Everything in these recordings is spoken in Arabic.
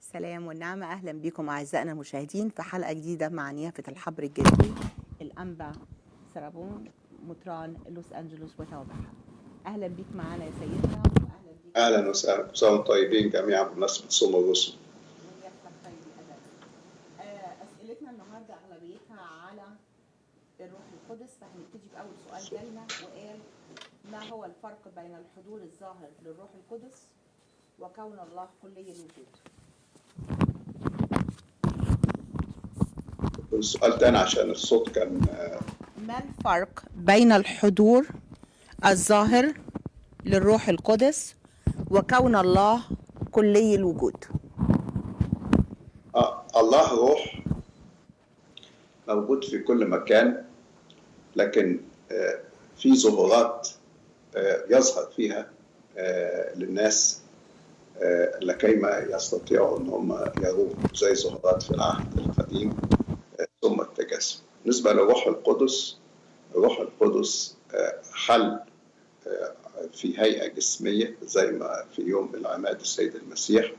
السلام والنعمة، أهلا بكم أعزائنا المشاهدين في حلقة جديدة مع نيافة الحبر الجليلي الأنبا سرابون مطران لوس أنجلوس وتوابعها. أهلا بك معنا يا سيدنا، وأهلا بك اهلا وسهلا، كل سنه وانتم طيبين جميعا بمناسبه صوم الرسل. ونيافتك طيب الأبد. أسئلتنا النهاردة أغلبيتها على الروح القدس، فهنبتدي بأول سؤال جالنا وقال: ما هو الفرق بين الحضور الظاهر للروح القدس وكون الله كلي الوجود؟ السؤال تاني عشان الصوت كان ما الفرق بين الحضور الظاهر للروح القدس وكون الله كلي الوجود؟ الله روح موجود في كل مكان، لكن في ظهورات يظهر فيها للناس لكيما يستطيعوا ان هم يروه، زي ظهورات في العهد القديم ثم التجسد. بالنسبه للروح القدس، الروح القدس حل في هيئه جسميه زي ما في يوم العماد السيد المسيح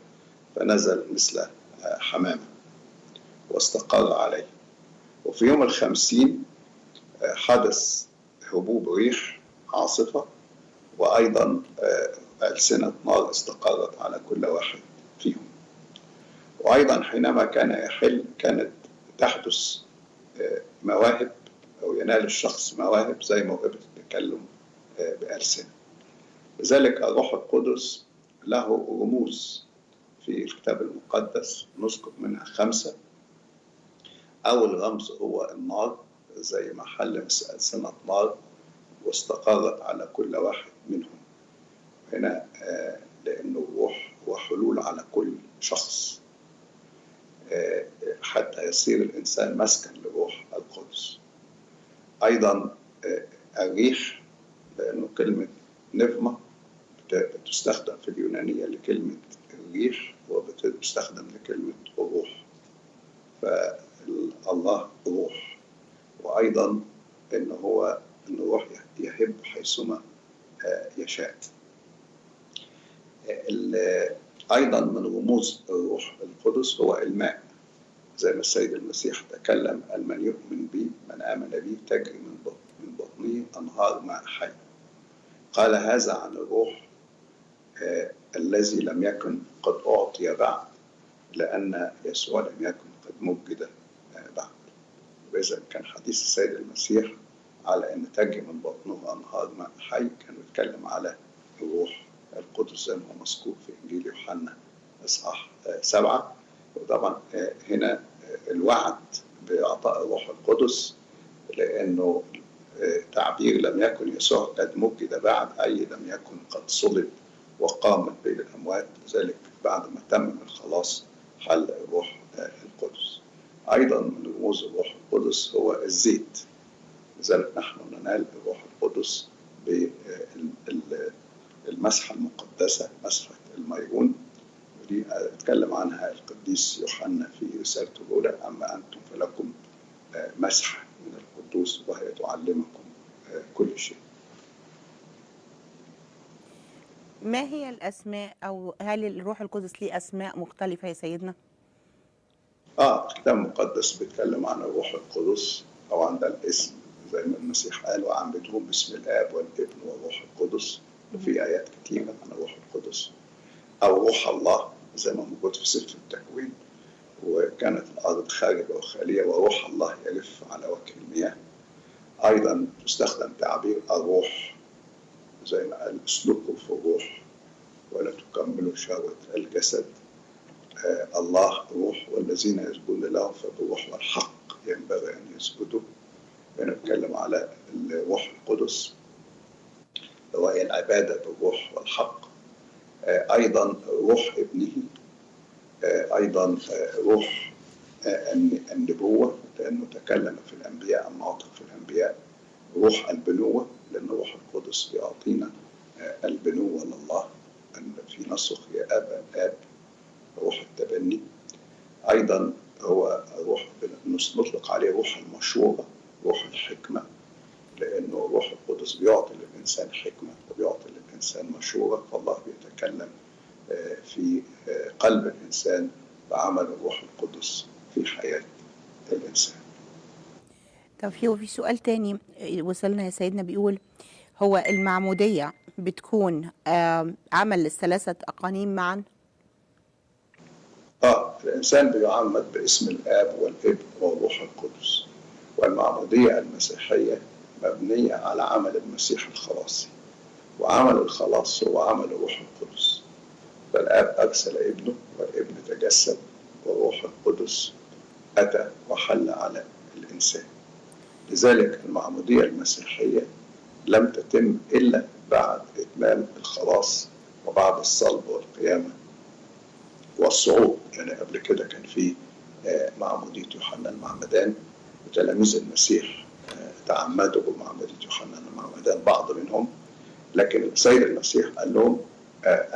فنزل مثل حمامه واستقر عليه. وفي يوم الخمسين حدث هبوب ريح عاصفة، وأيضا ألسنة نار استقرت على كل واحد فيهم. وأيضا حينما كان يحل كانت تحدث مواهب، أو ينال الشخص مواهب زي موهبة التكلم بألسنة. لذلك الروح القدس له رموز في الكتاب المقدس، نذكر منها 5. أول رمز هو النار، زي ما حل مثل ألسنة نار واستقرت على كل واحد منهم. هنا لأنه الروح هو حلول على كل شخص حتى يصير الإنسان مسكن لروح القدس. أيضا الريح، لأنه كلمة نفمة بتستخدم في اليونانية لكلمة الريح، وبتستخدم لكلمة الروح. فالله روح، وأيضا إن الروح يهب حيثما يشاء. أيضا من رموز الروح القدس هو الماء، زي ما السيد المسيح تكلم: من يؤمن بي، من آمن بي تجري من بطنه أنهار ماء حي. قال هذا عن الروح الذي لم يكن قد أعطي بعد، لأن يسوع لم يكن قد مجد بعد. وإذا كان حديث السيد المسيح على أن تجري من بطنه أنهار ماء حي، كان يتكلم على الروح القدس زي ما هو مذكور في إنجيل يوحنا إصحاح 7. وطبعا هنا الوعد بإعطاء الروح القدس، لأنه تعبير لم يكن يسوع قد مجد بعد، أي لم يكن قد صلب وقام من بين الأموات، ذلك بعد ما تم الخلاص حل الروح القدس. أيضا من رموز الروح القدس هو الزيت، لذلك نحن ننال الروح القدس بالمسحة المقدسة، مسحة الميرون، ودي اتكلم عنها القديس يوحنا في رسالته الأولى: أما أنتم فلكم مسحة من القدوس وهي تعلمكم كل شيء. ما هي الأسماء، أو هل الروح القدس ليه أسماء مختلفة يا سيدنا؟ الكتاب المقدس بيتكلم عن الروح القدس، أو عن الاسم زي ما المسيح قال: وعمدهم باسم الآب والابن والروح القدس. وفي آيات كتيرة عن الروح القدس، أو روح الله زي ما موجود في سفر التكوين: وكانت الأرض خارجة وخالية وروح الله يلف على وجه المياه. أيضا تستخدم تعبير الروح زي ما قال: اسلكوا في الروح ولا تكملوا شهوة الجسد. الله روح، والذين يسجدون له فبالروح والحق ينبغي أن يسجدوا. بنتكلم على الروح القدس وهي العبادة بالروح والحق. أيضا روح ابنه، أيضا روح النبوة، لأنه تكلم في الأنبياء أما أعطى في الأنبياء. روح البنوة، لأن روح القدس يعطينا البنوة لله، أن في نسخ يا أبا الآب، روح التبني. أيضا هو روح نطلق عليه روح المشورة، روح الحكمة، لأنه روح القدس بيعطي للإنسان حكمة وبيعطي للإنسان مشورة. فالله بيتكلم في قلب الإنسان بعمل الروح القدس في حياة الإنسان. طب في سؤال تاني وصلنا يا سيدنا، بيقول هو المعمودية بتكون عمل للثلاثة أقانيم معا؟ الإنسان بيعمد باسم الآب والابن والروح القدس، والمعمودية المسيحية مبنية على عمل المسيح الخلاصي، وعمل الخلاص هو عمل الروح القدس. فالآب أرسل ابنه، والابن تجسد، والروح القدس أتى وحل على الإنسان. لذلك المعمودية المسيحية لم تتم إلا بعد إتمام الخلاص وبعد الصلب والقيامة والصعود. يعني قبل كده كان في معمودية يوحنا المعمدان، وتلاميذ المسيح تعمدوا بمعمودية يوحنا المعمدان بعض منهم، لكن السيد المسيح قال لهم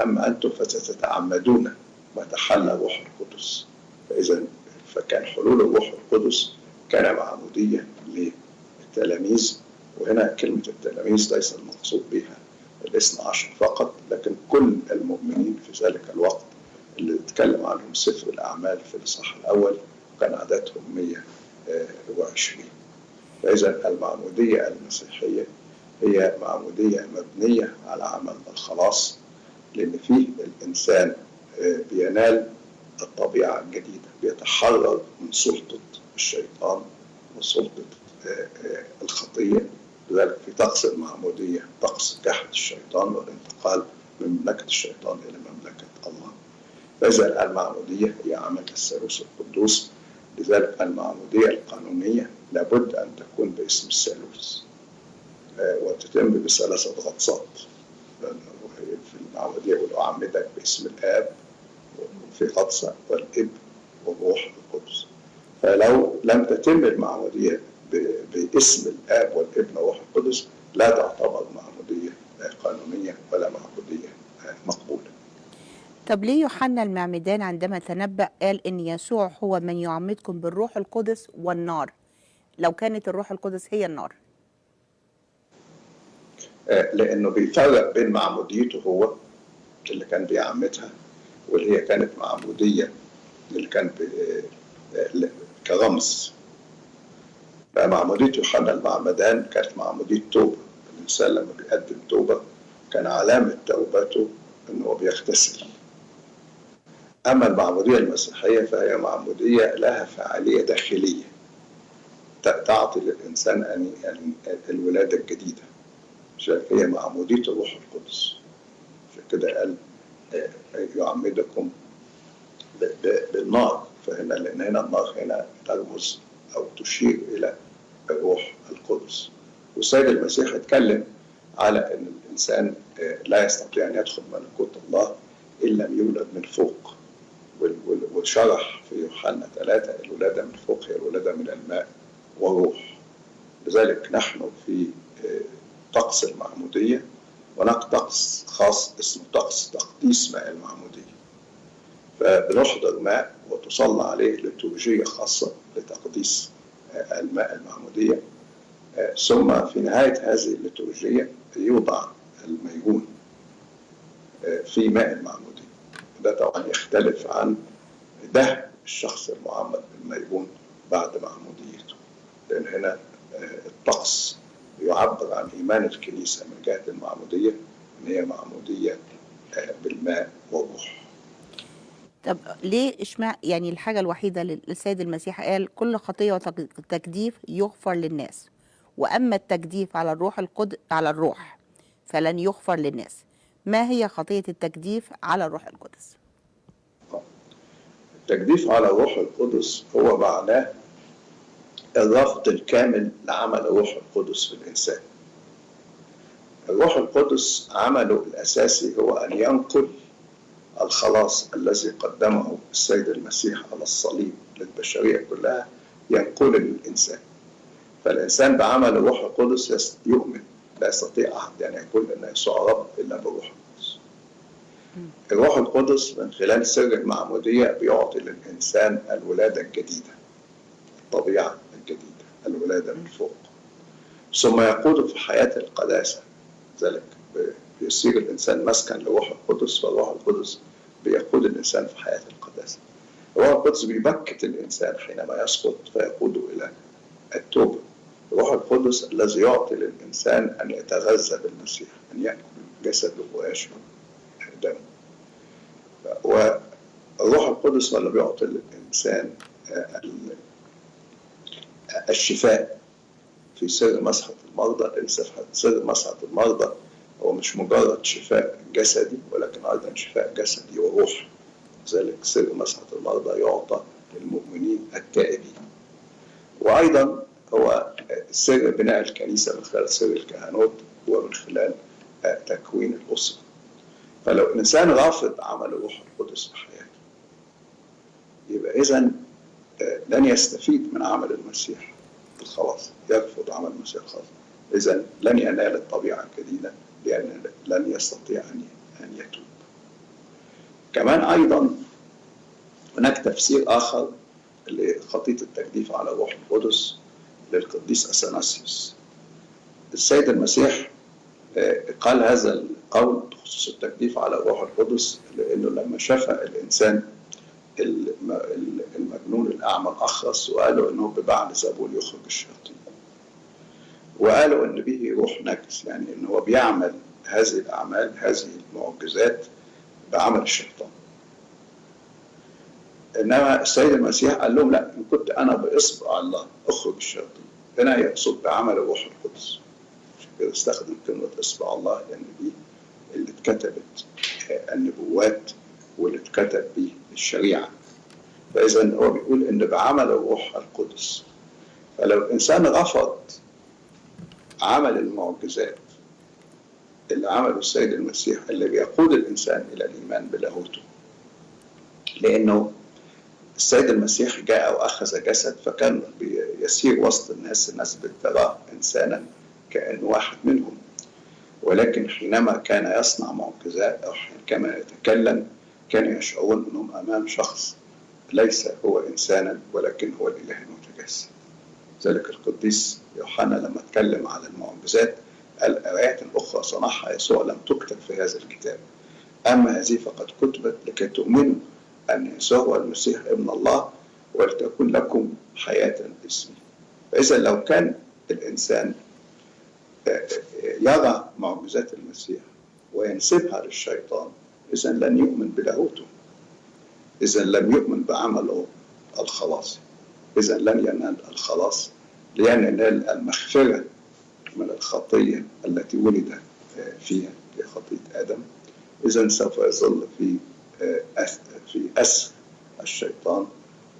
أما أنتم فستتعمدون ما تحل الروح القدس. فكان حلول الروح القدس كان معمودية للتلاميذ. وهنا كلمة التلاميذ ليس المقصود بها الاثنى عشر فقط، لكن كل المؤمنين في ذلك الوقت اللي اتكلم عنهم سفر الأعمال في الإصحاح الأول، كان عددهم 120. فإذا المعمودية المسيحية هي معمودية مبنية على عمل الخلاص، لأن فيه الإنسان بينال الطبيعة الجديدة، بيتحرر من سلطة الشيطان وسلطة الخطية. لذلك في طقس المعمودية طقس جحد الشيطان والانتقال من مملكة الشيطان إلى مملكة الله. فإذا المعمودية هي عمل الثالوث القدوس. لذلك المعمودية القانونية لابد أن تكون باسم الثالوث وتتم بثلاثة غطسات. في المعمودية يقول أعمدك باسم الآب، وفي غطسة والابن والروح القدس. فلو لم تتم المعمودية باسم الآب والابن والروح القدس لا تعتبر معمودية قانونية ولا معمودية مقبولة. طب ليه يوحنا المعمدان عندما تنبأ قال إن يسوع هو من يعمدكم بالروح القدس والنار، لو كانت الروح القدس هي النار؟ لأنه بيفرق بين معموديته هو اللي كان بيعمدها، واللي هي كانت معمودية اللي كان كرمز. معمودية يوحنا المعمدان كانت معمودية توبة. الإنسان لما بيقدم توبة كان علامة توبته أنه بيغتسل. أما المعمودية المسيحية فهي معمودية لها فعالية داخلية تعطي للإنسان الولادة الجديدة. عشان هي معمودية الروح القدس. عشان كده قال يعمدكم بالنار. فهنا لأن هنا النار هنا ترمز أو تشير إلى الروح القدس. والسيد المسيح اتكلم على أن الإنسان لا يستطيع أن يدخل ملكوت الله إن لم يولد من فوق. وشرح في يوحنا 3 الولادة من فوق هي الولادة من الماء والروح. لذلك نحن في طقس المعمودية، هناك طقس خاص اسمه طقس تقديس ماء المعمودية. فبنحضر ماء وتصلى عليه ليتورجية خاصة لتقديس الماء المعمودية. ثم في نهاية هذه الليتورجية يوضع الميجون في ماء المعمودية. ده طبعا يختلف عن ده الشخص المعمد بالميجون بعد معموديته، لأن هنا الطقس يعبر عن إيمان الكنيسة من جهة المعمودية إن هي معمودية بالماء والروح. طب ليه يعني الحاجة الوحيدة اللي السيد المسيح قال كل خطية وتجديف يغفر للناس، وأما التجديف على الروح فلن يغفر للناس؟ ما هي خطية التجديف على الروح القدس؟ التجديف على الروح القدس هو معناه الرفض الكامل لعمل الروح القدس في الإنسان. الروح القدس عمله الأساسي هو أن ينقل الخلاص الذي قدمه السيد المسيح على الصليب للبشرية كلها، ينقل للإنسان. فالإنسان بعمل الروح القدس يؤمن. لا يستطيع أحد أن يقول أن يسوع رب إلا بالروح القدس. الروح القدس من خلال سر المعمودية بيعطي للإنسان الولادة الجديدة، الطبيعة الجديدة، الولادة من فوق. ثم يقوده في حياة القداسة. ذلك بيصير الإنسان مسكن لروح القدس، فالروح القدس بيقود الإنسان في حياة القداسة. الروح القدس بيبكت الإنسان حينما يسقط فيقوده إلى التوبة. الروح القدس الذي يعطي للإنسان أن يتغذى بالمسيح، أن يأكل جسده ويشرب دمه. والروح القدس هو اللي بيعطي للإنسان الشفاء في سر مسحة المرضى. لأن سر مسحة المرضى هو مش مجرد شفاء جسدي، ولكن أيضا شفاء جسدي وروح. لذلك سر مسحة المرضى يعطى للمؤمنين التائبين. وأيضا هو سر بناء الكنيسة من خلال سر الكهنوت ومن خلال تكوين الأسرة. فلو الإنسان رافض عمل الروح القدس في حياته، يبقى إذن لن يستفيد من عمل المسيح الخلاص، يرفض عمل المسيح الخلاص، إذن لن ينال الطبيعة الجديدة، لأن لن يستطيع أن يتوب. كمان أيضا هناك تفسير آخر لخطية التجديف على الروح القدس للقديس أثناسيوس. السيد المسيح قال هذا القول بخصوص التجديف على الروح القدس لأنه لما شاف الإنسان المجنون الأعمى الأخرس وقالوا أنه ببعل زبول يخرج الشياطين، وقالوا أن به روح نجس، يعني أنه هو بيعمل هذه الأعمال هذه المعجزات بعمل الشيطان. إنما السيد المسيح قال لهم لا، إن كنت أنا بإصبع الله أخرج الشياطين، هنا يقصد بعمل الروح القدس. عشان كده استخدم كلمة إصبع الله، لأن دي اللي اتكتبت النبوات واللي اتكتب به الشريعة. فإذا هو بيقول إن بعمل الروح القدس. فلو الإنسان رفض عمل المعجزات اللي عمله السيد المسيح اللي بيقود الإنسان إلى الإيمان بلاهوته، لأنه السيد المسيح جاء وأخذ جسد فكان يسير وسط الناس بتراه إنسانا كأنه واحد منهم، ولكن حينما كان يصنع معجزات أو كما يتكلم كانوا يشعرون أنهم أمام شخص ليس هو إنسانا ولكن هو الإله المتجسد. ذلك القديس يوحنا لما اتكلم على المعجزات قال آيات أخرى صنعها يسوع لم تكتب في هذا الكتاب، أما هذه فقد كتبت لكي تؤمنوا أن يسوع هو المسيح ابن الله ولتكن لكم حياة باسمه. فإذا لو كان الإنسان يرى معجزات المسيح وينسبها للشيطان، إذا لن يؤمن بلاهوته، إذا لم يؤمن بعمله الخلاص، إذا لن ينال الخلاص، لأن ينال المغفرة من الخطية التي ولد فيها، في خطية آدم. إذا سوف يظل في أسر الشيطان.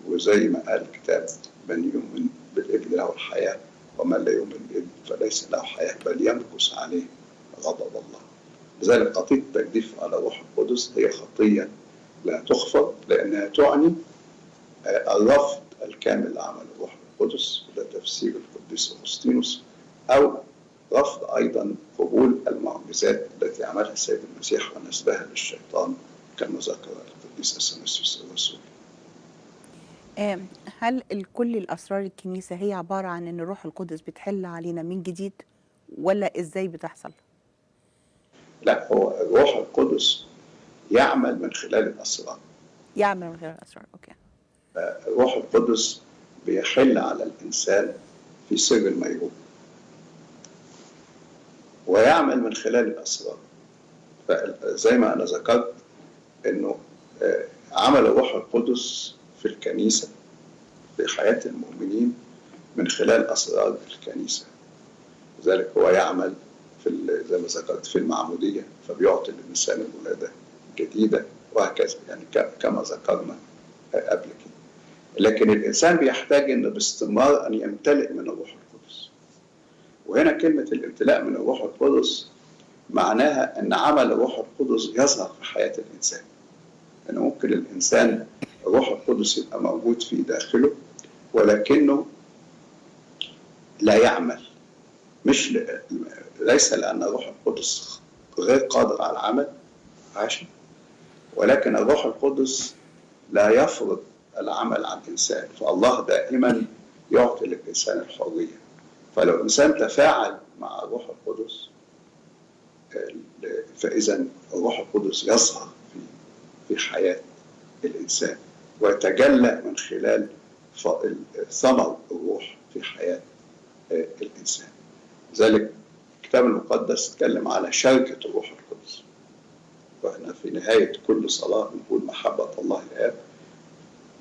وزي ما قال الكتاب من يؤمن بالابن له الحياة ومن لا يؤمن بالابن فليس له حياة بل يمكث عليه غضب الله. لذلك خطية التجديف على روح القدس هي خطية لا تغفر، لأنها تعني الرفض الكامل لعمل الروح القدس، وده تفسير القديس أغسطينوس، أو رفض أيضا قبول المعجزات التي عملها السيد المسيح ونسبها للشيطان كما ذكر القديس أثناسيوس الرسول. هل كل الأسرار الكنيسة هي عبارة عن أن الروح القدس بتحل علينا من جديد، ولا إزاي بتحصل؟ لا، هو الروح القدس يعمل من خلال الأسرار. يعمل من خلال الأسرار، أوكي. الروح القدس بيحل على الإنسان في سر الميرون ويعمل من خلال الأسرار. زي ما أنا ذكرت أنه عمل الروح القدس في الكنيسة في حياة المؤمنين من خلال أسرار الكنيسة. لذلك هو يعمل زي ما ذكرت في المعمودية، فبيعطي الإنسان الولادة جديدة وهكذا، يعني كما ذكرنا قبل كده. لكن الإنسان بيحتاج إنه باستمرار أن يمتلئ من الروح القدس. وهنا كلمة الامتلاء من الروح القدس معناها أن عمل الروح القدس يظهر في حياة الإنسان. أنه ممكن الإنسان الروح القدس يبقى موجود في داخله ولكنه لا يعمل، ليس لأن الروح القدس غير قادر على العمل عشان، ولكن الروح القدس لا يفرض العمل على الإنسان. فالله دائما يعطي للإنسان الحرية. فلو الإنسان تفاعل مع الروح القدس فإذا الروح القدس يظهر في حياة الإنسان. ويتجلى من خلال ثمر الروح في حياة الإنسان. لذلك الكتاب المقدس اتكلم على شركة الروح القدس، واحنا في نهاية كل صلاة نقول محبة الله الآب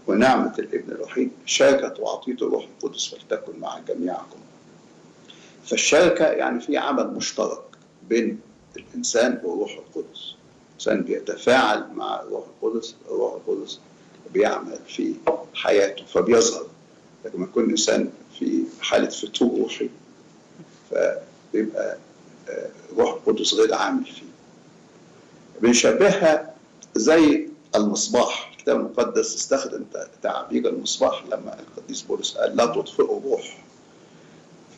ونعمة الابن الوحيد شركة وعطية الروح القدس فلتكن مع جميعكم. فالشركة يعني في عمل مشترك بين الإنسان والروح القدس، الإنسان بيتفاعل مع الروح القدس، الروح القدس بيعمل في حياته فبيظهر. لما يكون الإنسان في حالة فتور روحي فبيبقى الروح القدس غير عامل فيه. بنشبهها زي المصباح. الكتاب المقدس استخدم تعبير المصباح لما القديس بولس قال لا تطفئوا الروح.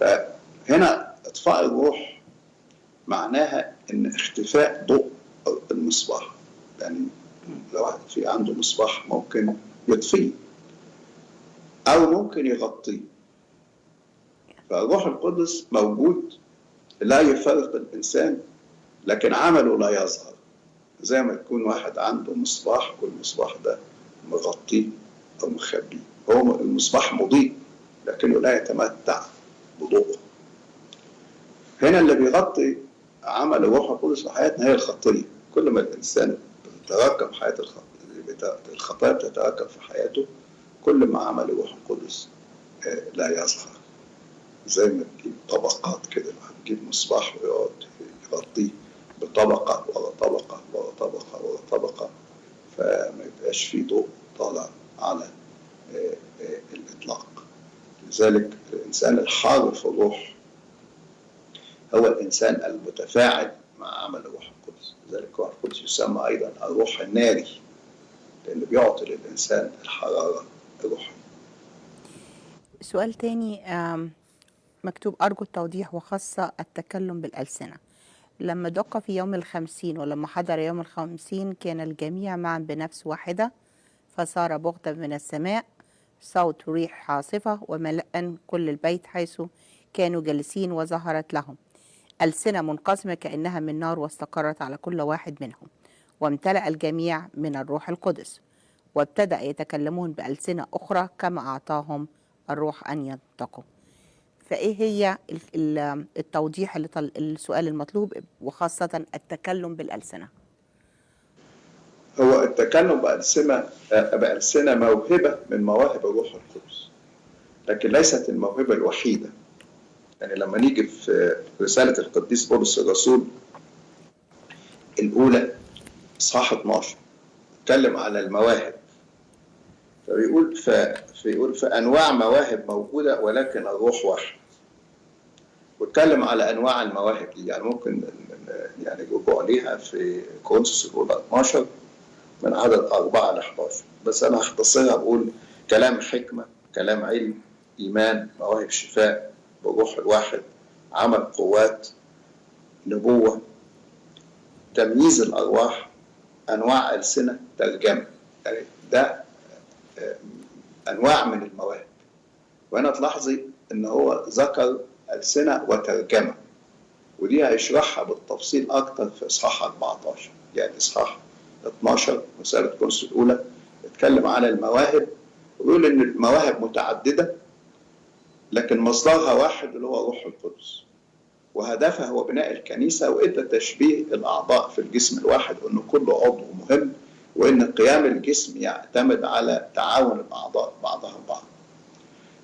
فهنا اطفاء الروح معناها ان اختفاء ضوء المصباح. يعني لو في عنده مصباح ممكن يطفيه او ممكن يغطيه. فالروح القدس موجود لا يفرق الانسان، لكن عمله لا يظهر. زي ما يكون واحد عنده مصباح والمصباح ده مغطيه او مخبيه. هو المصباح مضيء لكنه لا يتمتع بضوءه. هنا اللي بيغطي عمل الروح القدس في حياتنا هي الخطيه. كل ما الانسان بتتراكم حياه الخطايا بتتراكم في حياته، كل ما عمل الروح القدس لا يظهر. زي ما تجيب طبقات كده، تجيب مصباح ويقعد يغطيه بطبقه ورا طبقه ورا طبقه ورا طبقه، فما يبقاش فيه ضوء طالع على الاطلاق. لذلك الانسان الحار في الروح هو الإنسان المتفاعل مع عمل الروح القدس. لذلك الروح القدس يسمى أيضا الروح الناري، لأنه بيعطي للإنسان الحرارة الروحية. سؤال تاني مكتوب أرجو التوضيح وخاصة التكلم بالألسنة. لما دق في يوم 50 ولما حضر يوم 50 كان الجميع معا بنفس واحدة، فصار بغتة من السماء صوت ريح عاصفة وملأ كل البيت حيث كانوا جالسين، وظهرت لهم ألسنة منقسمة كأنها من نار واستقرت على كل واحد منهم، وامتلأ الجميع من الروح القدس، وابتدأ يتكلمون بألسنة أخرى كما أعطاهم الروح أن ينطقوا. فإيه هي التوضيح السؤال المطلوب وخاصة التكلم بالألسنة؟ هو التكلم بألسنة موهبة من مواهب الروح القدس، لكن ليست الموهبة الوحيدة. يعني لما نيجي في رسالة القديس بولس الرسول الأولى إصحاح 12 اتكلم على المواهب، فبيقول فأنواع مواهب موجودة ولكن الروح واحد. واتكلم على أنواع المواهب دي، يعني ممكن يعني رجوع ليها في كورنثوس الأولى 12 من عدد 4 ل11، بس أنا هختصرها بقول كلام حكمة، كلام علم، إيمان، مواهب شفاء بالروح الواحد، عمل قوات، نبوة، تمييز الأرواح، أنواع ألسنة، ترجمة. يعني ده أنواع من المواهب. وهنا تلاحظي إن هو ذكر ألسنة وترجمة، ودي هيشرحها بالتفصيل أكتر في إصحاح 14. يعني إصحاح 12 رسالة كورنثوس الأولى اتكلم على المواهب ويقول إن المواهب متعددة لكن مصدرها واحد اللي هو روح القدس، وهدفها هو بناء الكنيسة، وإدى تشبيه الأعضاء في الجسم الواحد وإنه كل عضو مهم، وإن قيام الجسم يعتمد على تعاون الأعضاء بعضها البعض.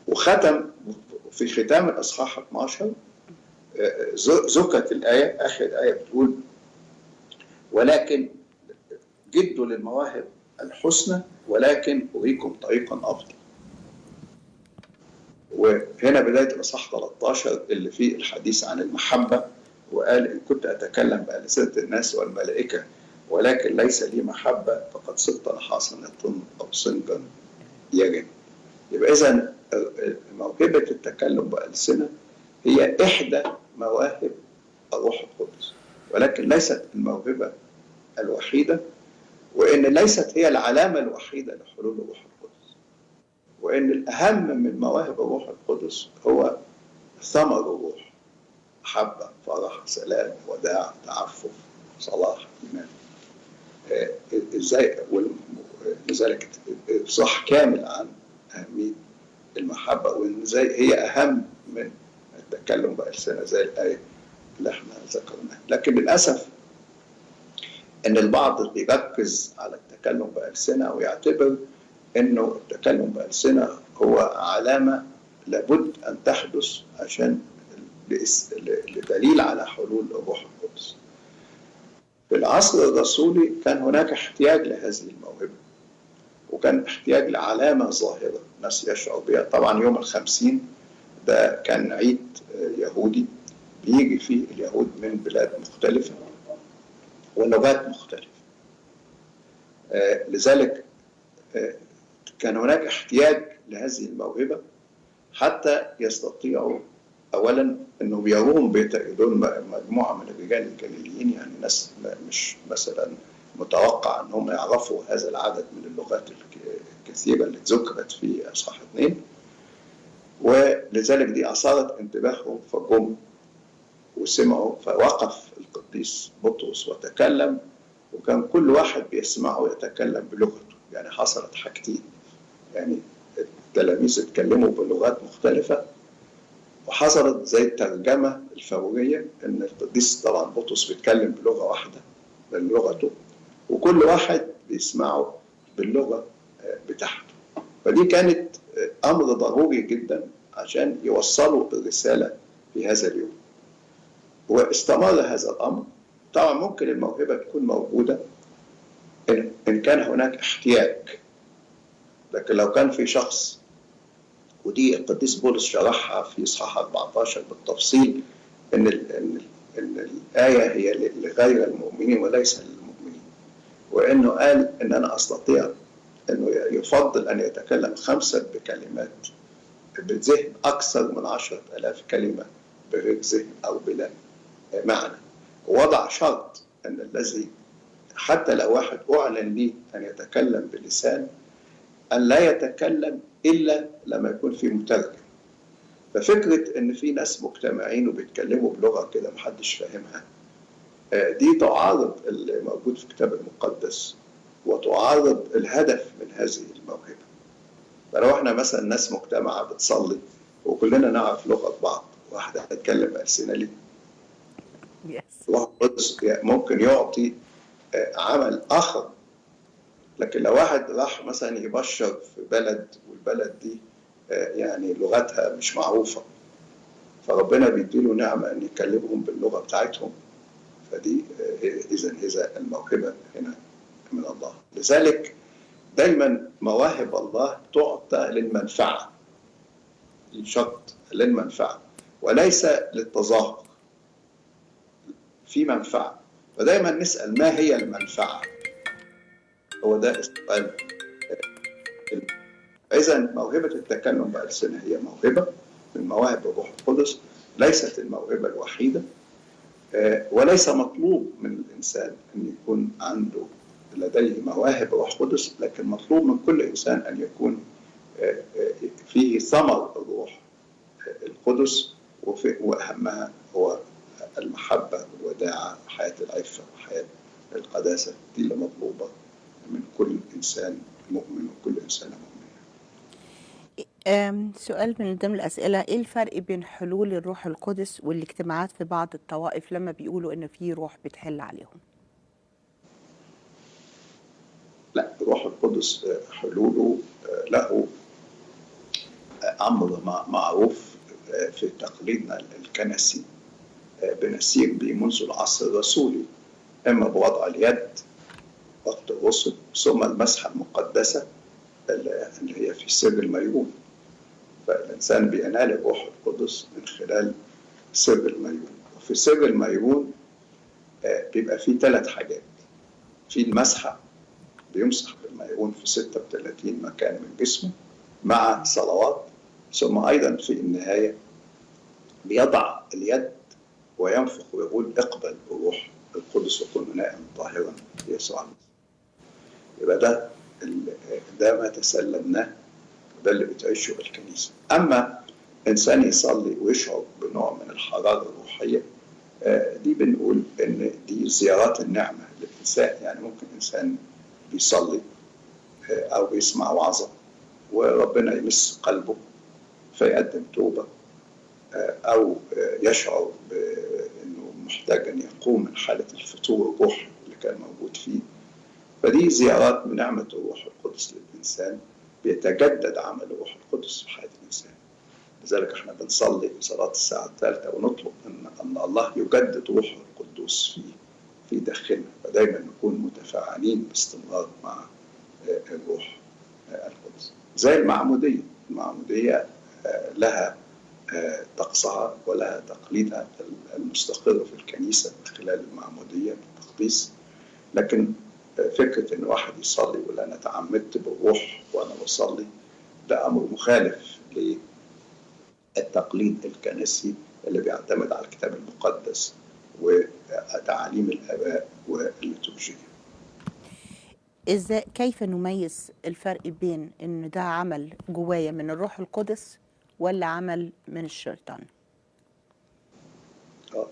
وختم في ختام الإصحاح 12 ذكرت الآية، آخر آية بتقول ولكن جدوا للمواهب الحسنى ولكن أريكم طريقا أفضل. وهنا بداية الإصحاح 13 اللي فيه الحديث عن المحبة، وقال إن كنت أتكلم بألسنة الناس والملائكة ولكن ليس لي محبة فقد صرت نحاسا يطن أو صنجا يجن. يبقى إذن موهبة التكلم بألسنة هي إحدى مواهب الروح القدس، ولكن ليست الموهبة الوحيدة، وإن ليست هي العلامة الوحيدة لحلول الروح القدس، وإن الأهم من مواهب الروح القدس هو ثمر الروح: محبة، فرح، سلام، وداع، تعفف، صلاح، إيمان. إزاي لذلك إفصاح كامل عن أهمية المحبة، وإن زي هي أهم من التكلم بألسنة زي الآية اللي احنا ذكرناها. لكن للأسف إن البعض بيركز على التكلم بألسنة ويعتبر إنه التكلم بألسنة هو علامة لابد أن تحدث عشان لدليل على حلول الروح القدس. في العصر الرسولي كان هناك احتياج لهذه الموهبة، وكان احتياج لعلامة ظاهرة الناس يشعر بها. طبعا يوم ال50 ده كان عيد يهودي بيجي فيه اليهود من بلاد مختلفة ولغات مختلفة، لذلك كان هناك احتياج لهذه الموهبة حتى يستطيعوا أولا أنه يروهم دول مجموعة من الرجال الجليليين، يعني ناس مش مثلا متوقع أنهم يعرفوا هذا العدد من اللغات الكثيرة اللي ذكرت في أصحاح 2، ولذلك دي أثارت انتباههم فجم وسمعوا. فوقف القديس بطرس وتكلم، وكان كل واحد بيسمعه يتكلم بلغته. يعني حصلت حاجتين، يعني التلاميذ اتكلموا بلغات مختلفة، وحصلت زي الترجمة الفورية ان القديس طبعا بطرس بيتكلم بلغة واحدة بلغته، وكل واحد بيسمعه باللغة بتاعته. فدي كانت امر ضروري جدا عشان يوصلوا الرسالة في هذا اليوم، واستمر هذا الامر. طبعا ممكن الموهبة تكون موجودة إن كان هناك احتياج، لكن لو كان في شخص، ودي القديس بولس شرحها في إصحاح 14 بالتفصيل، إن الآية هي لغير المؤمنين وليس للمؤمنين، وإنه قال إن أنا أستطيع إنه يفضل أن يتكلم 5 بكلمات بذهن أكثر من 10,000 كلمة بغير ذهن أو بلا معنى. ووضع شرط أن الذي حتى لو واحد أعلن لي أن يتكلم بلسان، أن لا يتكلم إلا لما يكون في مترجم. ففكرة أن في ناس مجتمعين وبيتكلموا بلغة كده محدش فاهمها، دي تعارض اللي موجود في الكتاب المقدس وتعارض الهدف من هذه الموهبة. فلو احنا مثلا ناس مجتمعة بتصلي وكلنا نعرف لغة بعض، واحدة هتتكلم ألسنة ليه؟ ممكن يعطي عمل آخر. لكن لو واحد راح مثلا يبشر في بلد والبلد دي يعني لغتها مش معروفة، فربنا بيديله نعمة أن يكلمهم باللغة بتاعتهم، فدي إذا الموهبة هنا من الله. لذلك دايما مواهب الله تعطى للمنفعة، الشرط للمنفعة وليس للتظاهر، في منفعة. فدايما نسأل ما هي المنفعة، هو ده السؤال. إذا موهبة التكلم بألسنة هي موهبة من مواهب الروح القدس، ليست الموهبة الوحيدة، وليس مطلوب من الإنسان أن يكون عنده لديه مواهب الروح القدس، لكن مطلوب من كل إنسان أن يكون فيه ثمر الروح القدس، وأهمها هو المحبة والوداعة وحياة العفة وحياة القداسة. دي اللي مطلوبة من كل إنسان مؤمن وكل إنسانة مؤمنة. سؤال من ضمن الأسئلة، إيه الفرق بين حلول الروح القدس والاجتماعات في بعض الطوائف لما بيقولوا إن في روح بتحل عليهم؟ لا، الروح القدس حلوله له أمر معروف في تقليدنا الكنسي، بنسير به منذ العصر الرسولي، إما بوضع اليد وقت الرسل، ثم المسحة المقدسة اللي هي في سر الميرون. فالإنسان بينال الروح القدس من خلال سر الميرون. وفي سر الميرون بيبقى فيه 3 حاجات. في المسحة، بيمسح بالميرون في 36 مكان من جسمه مع صلوات، ثم أيضا في النهاية بيضع اليد وينفخ ويقول اقبل الروح القدس وكن نائما طاهرا يسوع المسيح. يبقى ده ما تسلمناه، ده اللي بتعيشه الكنيسة. أما إنسان يصلي ويشعر بنوع من الحرارة الروحية، دي بنقول إن دي زيارات النعمة للإنسان. يعني ممكن إنسان بيصلي أو بيسمع وعظة وربنا يمس قلبه فيقدم توبة، أو يشعر بأنه محتاج أن يقوم من حالة الفتور الروحي اللي كان موجود فيه. فدي زيارات من نعمة الروح القدس للإنسان، بيتجدد عمل الروح القدس في حياة الإنسان. لذلك احنا بنصلي صلاة الساعة 3 ونطلب أن الله يجدد روحه القدوس في داخلنا، فدايما نكون متفاعلين باستمرار مع الروح القدس. زي المعمودية لها طقسها ولها تقليدها المستقر في الكنيسة من خلال المعمودية بالتقديس، لكن فكرة إن واحد يصلي ولا أنا تعمدت بالروح وأنا بصلي ده أمر مخالف للتقليد الكنسي اللي بيعتمد على الكتاب المقدس وتعاليم الآباء والليتورجية. كيف نميز الفرق بين إن ده عمل جوايا من الروح القدس ولا عمل من الشيطان؟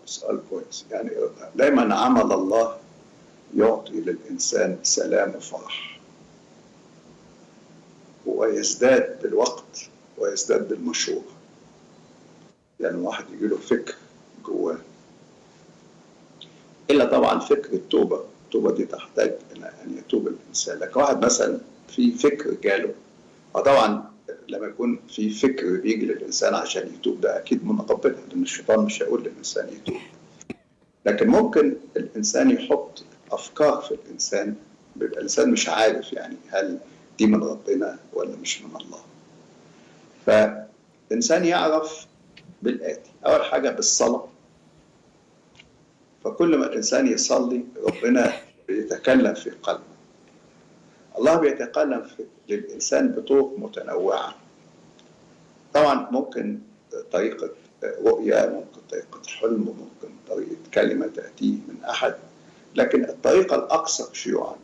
سؤال كويس. يعني دايما عمل الله يعطي للإنسان سلام وفرح، ويزداد بالوقت ويزداد بالمشورة. يعني واحد يجيله فكر جواه، إلا طبعا فكر التوبة دي تحتاج أن يتوب الإنسان. لكن واحد مثلا في فكر جاله، وطبعا لما يكون في فكر بيجي للإنسان عشان يتوب ده أكيد من ربنا، لأن الشيطان مش هيقول للإنسان يتوب. لكن ممكن الإنسان يحط أفكار في الإنسان، بيبقى الإنسان مش عارف يعني هل دي من ربنا ولا مش من الله. فالإنسان يعرف بالآتي: أول حاجة بالصلاة. فكل ما الإنسان يصلي ربنا بيتكلم في قلبه. الله بيتكلم للإنسان بطرق متنوعة. طبعا ممكن طريقة رؤية، ممكن طريقة حلم، ممكن طريقة كلمة تأتيه من أحد، لكن الطريقة الأكثر شيوعا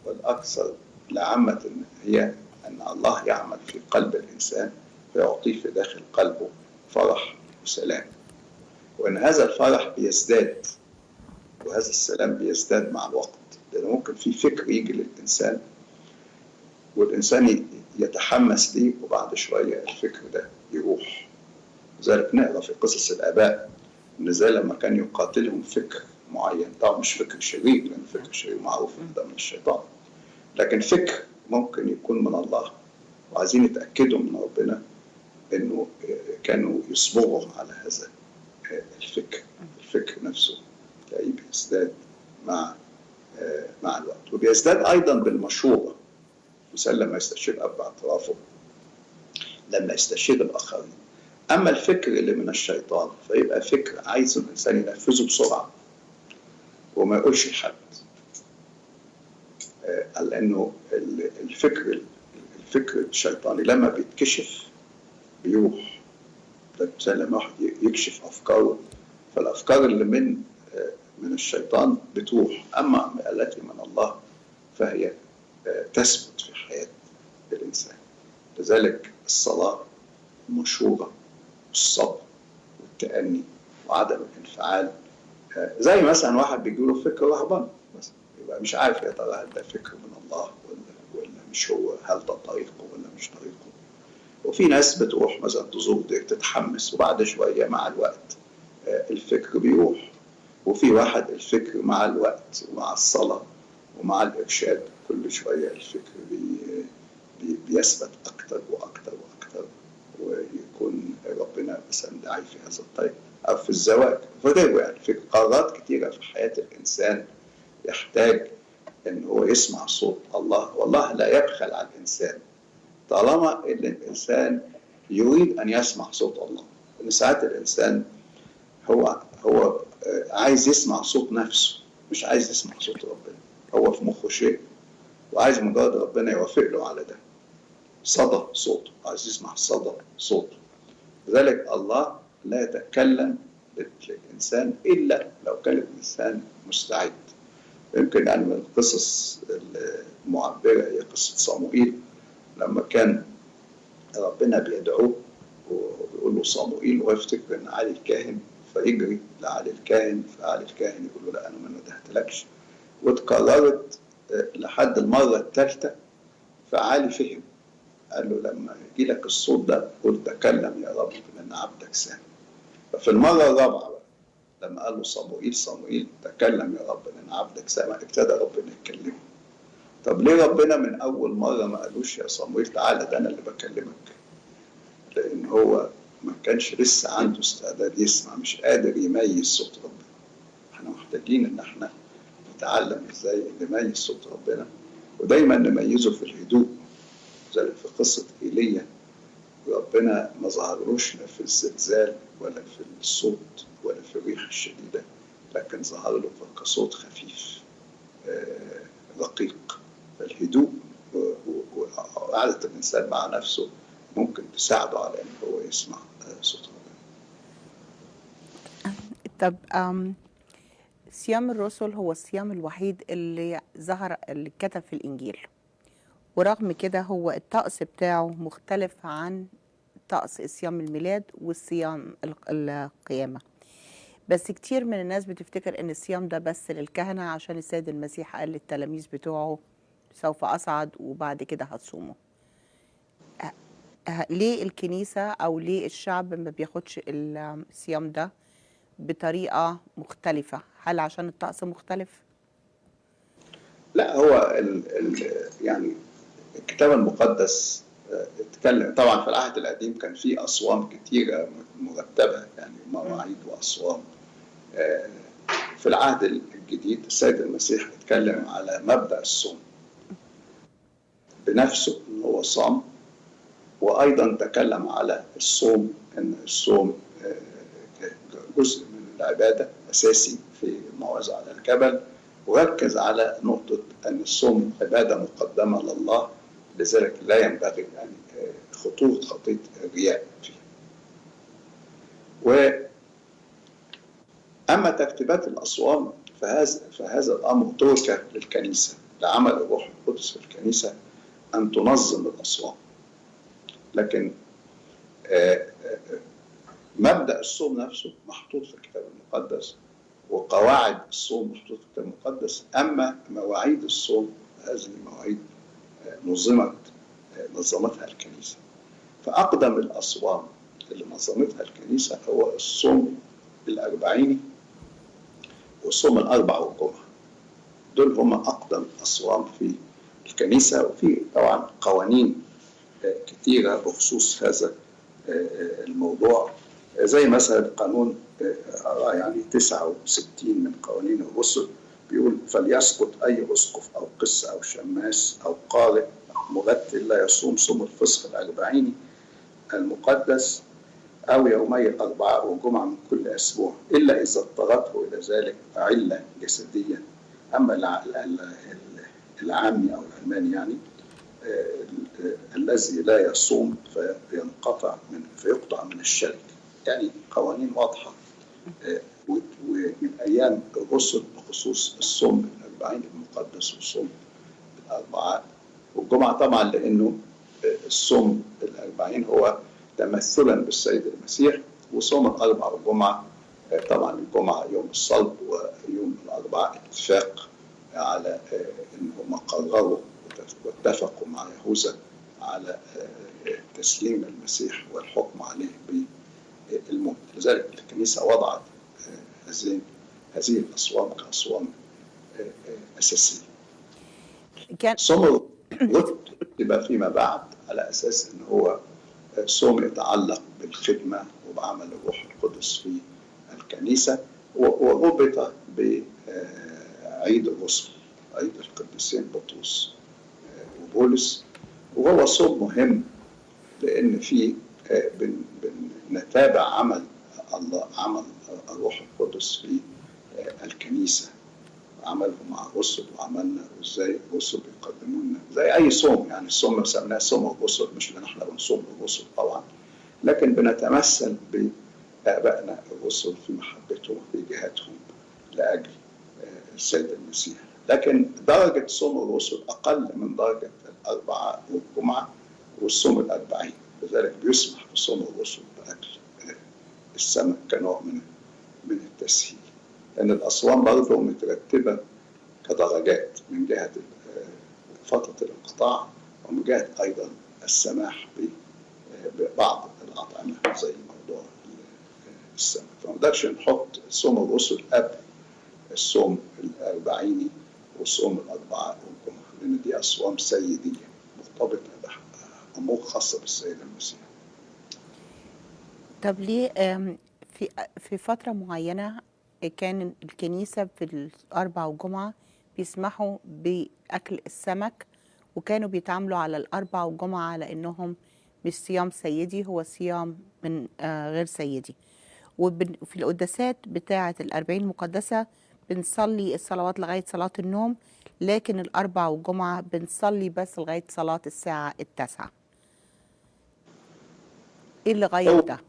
والأكثر لعامة هي أن الله يعمل في قلب الإنسان فيعطيه في داخل قلبه فرح وسلام، وأن هذا الفرح بيزداد وهذا السلام بيزداد مع الوقت. لأنه ممكن في فكر يجي للإنسان والإنسان يتحمس ليه وبعد شوية الفكر ده يروح. لذلك نقرأ في قصص الآباء إن زي لما كان يقاتلهم فكر معين، طبعا مش فكر شرير لأن فكر شرير معروف إن ده من الشيطان، لكن فكر ممكن يكون من الله، وعايزين يتأكدوا من ربنا إنه كانوا يصبروا على هذا الفكر نفسه، تلاقيه بيزداد مع الوقت، وبيزداد أيضا بالمشورة. مثلا لما يستشير أب اعترافه، لما يستشير الآخرين. أما الفكر اللي من الشيطان فيبقى فكر عايز الإنسان ينفذه بسرعة وما يقولش لحد، لأنه الفكر الشيطاني لما بيتكشف بيروح. مثلا لما واحد يكشف أفكاره، فالأفكار اللي من الشيطان بتروح، أما التي من الله فهي تثبت في حياة الإنسان. لذلك الصلاة، المشورة، والصبر، والتأني، وعدم الانفعال. زي مثلا واحد بيجيله فكر رهبان مثلا، يبقى مش عارف يا ترى هل ده فكر من الله ولا مش هو، هل ده طريقه ولا مش طريقه. وفي ناس بتروح مثلا تزور دير تتحمس وبعد شوية مع الوقت الفكر بيروح. وفي واحد الفكر مع الوقت ومع الصلاة ومع الإرشاد كل شوية الفكر بيثبت أكتر وأكتر وأكتر، ويكون ربنا مثلا داعي في هذا الطريق. أو في الزواج، فده يعني في قرارات كتيرة في حياة الإنسان يحتاج إن هو يسمع صوت الله، والله لا يبخل على الإنسان طالما إن الإنسان يريد أن يسمع صوت الله. إن ساعات الإنسان هو عايز يسمع صوت نفسه، مش عايز يسمع صوت ربنا. هو في مخه شيء وعايز مجرد ربنا يوافق له على ده، صدى صوته، عايز يسمع صدى صوته. لذلك الله لا يتكلم للإنسان إلا لو كان الإنسان مستعد. يمكن يعني من القصص المعبرة هي قصة صموئيل، لما كان ربنا بيدعوه وبيقول له صموئيل، ويفتكر إن علي الكاهن، فيجري لعلي الكاهن، فعلي الكاهن يقول له لا أنا ما ندهتلكش. واتكررت لحد المرة الثالثة، فعالي فهم، قال له لما يجي لك الصوت ده قل تكلم يا رب لأن عبدك سامع. ففي المرة الرابعة بقى لما قال له صموئيل صموئيل تكلم يا رب لأن عبدك سامع، ابتدى ربنا يكلمه. طب ليه ربنا من أول مرة ما قالوش يا صموئيل تعالى ده أنا اللي بكلمك؟ لأن هو ما كانش لسه عنده استعداد يسمع، مش قادر يميز صوت ربنا. احنا محتاجين ان احنا نتعلم ازاي نميز صوت ربنا، ودايما نميزه في الهدوء. زي في قصة ايليا، ربنا ما ظهرلوش لا في الزلزال ولا في الصوت ولا في الريح الشديدة، لكن ظهر له كصوت خفيف رقيق. فالهدوء وقعدة الإنسان مع نفسه ممكن تساعده على أن هو يسمع صوت ربنا. طب صيام الرسل هو الصيام الوحيد اللي ظهر اللي كتب في الإنجيل، ورغم كده هو الطقس بتاعه مختلف عن طقس صيام الميلاد والصيام القيامة. بس كتير من الناس بتفتكر ان الصيام ده بس للكهنة، عشان السيد المسيح قال للتلاميذ بتوعه سوف أصعد وبعد كده هتصوموا. ليه الكنيسة أو ليه الشعب ما بياخدش الصيام ده بطريقة مختلفة؟ هل عشان الطقس مختلف؟ لا، هو يعني الكتاب المقدس اتكلم طبعا. في العهد القديم كان في أصوام كتيرة مرتبة، يعني مواعيد وأصوام. في العهد الجديد السيد المسيح اتكلم على مبدأ الصوم بنفسه ان هو صام، وايضا تكلم على الصوم ان الصوم جزء من العباده اساسي في الموعظه على الجبل، وركز على نقطه ان الصوم عباده مقدمه لله، لذلك لا ينبغي يعني خطية الرياء فيه. واما ترتيبات الاصوام فهذا الامر ترك للكنيسه، لعمل الروح القدس في الكنيسه ان تنظم الاصوام. لكن مبدأ الصوم نفسه محطوط في الكتاب المقدس، وقواعد الصوم محطوط في الكتاب المقدس. أما مواعيد الصوم هذه المواعيد نظمتها الكنيسة. فأقدم الأصوام اللي نظمتها الكنيسة هو الصوم الأربعيني والصوم الأربع والجمعة. دول هم أقدم أصوام في الكنيسة، وفي طبعا قوانين كثيرة بخصوص هذا الموضوع، زي مثلا قانون يعني 69 من قوانين الرسل بيقول فليسقط أي أسقف أو قس أو شماس أو قارئ أو مرتل لا يصوم صوم الفصح الأربعيني المقدس أو يومي الأربعاء والجمعة من كل أسبوع، إلا إذا اضطرته إلى ذلك علة جسدية. أما العامي أو العلماني يعني الذي لا يصوم فيقطع من الشركة. يعني قوانين واضحة ومن أيام الرسل بخصوص الصوم الأربعين المقدس والصوم الأربعاء والجمعة. طبعا لأنه الصوم الأربعين هو تمثلا بالسيد المسيح، وصوم الأربع والجمعة طبعا الجمعة يوم الصلب ويوم الأربعاء اتفاق على أنهم قرروا واتفقوا مع يهوذا على تسليم المسيح والحكم عليه بالموت. لذلك الكنيسة وضعت هذه الأصوام كأصوام أساسية. صوم رتب فيما بعد على أساس أنه هو صوم يتعلق بالخدمة وبعمل الروح القدس في الكنيسة، وربط بعيد الرسل، عيد القديسين بطرس وبولس. وهو صوم مهم لأن فيه بنتابع عمل الله، عمل الروح القدس في الكنيسة، عمله مع الرسل وعملنا وازاي الرسل بيقدموا لنا زي اي صوم. يعني الصوم اللي سميناه صوم الرسل مش لان احنا بنصوم الرسل طبعا، لكن بنتمثل بآبائنا الرسل في محبتهم وفي جهادهم لاجل السيد المسيح. لكن درجة صوم الرسل أقل من درجة الأربعاء والجمعة والصوم الأربعين، لذلك بيسمح بصوم الرسل بأكل السمك كنوع من التسهيل. لأن الأصوام برضه مترتبة كدرجات من جهة فترة الانقطاع ومن جهة أيضا السماح ببعض الأطعمة زي موضوع السمك. فما نقدرش نحط صوم الرسل قبل الصوم الأربعيني والصوم الأربعاء والجمعة، لأن دي أصوام سيدية مرتبطة بأمور خاصة بالسيد المسيح. طب ليه في فترة معينة كان الكنيسة في الأربع والجمعة بيسمحوا بأكل السمك، وكانوا بيتعاملوا على الأربع والجمعة على إنهم مش صيام سيدي، هو صيام من غير سيدي. وفي القداسات بتاعة الأربعين المقدسة بنصلي الصلوات لغاية صلاة النوم، لكن الأربع والجمعة بنصلي بس لغاية صلاة الساعة 9. إيه اللي غير ده؟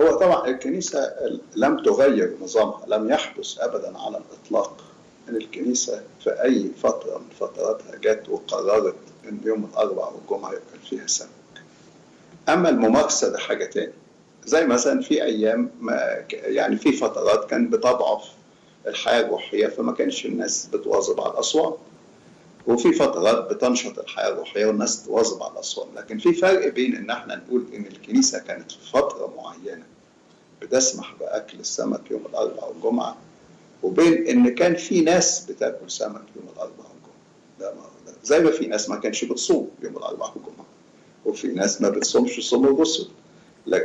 هو طبعا الكنيسة لم تغير نظامها، لم يحدث أبدا على الإطلاق أن الكنيسة في أي فترة من فتراتها جت وقررت أن يوم الأربع والجمعة يبقى فيها سمك. أما الممارسة ده حاجة تاني. زي مثلا في أيام يعني في فترات كان بتضعف الحياة الروحية، فما كانش الناس بتواظب على الأصوام، وفي فترات بتنشط الحياة الروحية والناس تواظب على الأصوام. لكن في فرق بين إن احنا نقول إن الكنيسة كانت في فترة معينة بتسمح بأكل السمك يوم الأربعاء والجمعة، وبين إن كان في ناس بتاكل سمك يوم الأربعاء والجمعة. زي ما في ناس ما كانش بتصوم يوم الأربعاء والجمعة، وفي ناس ما بتصومش صوم الرسل،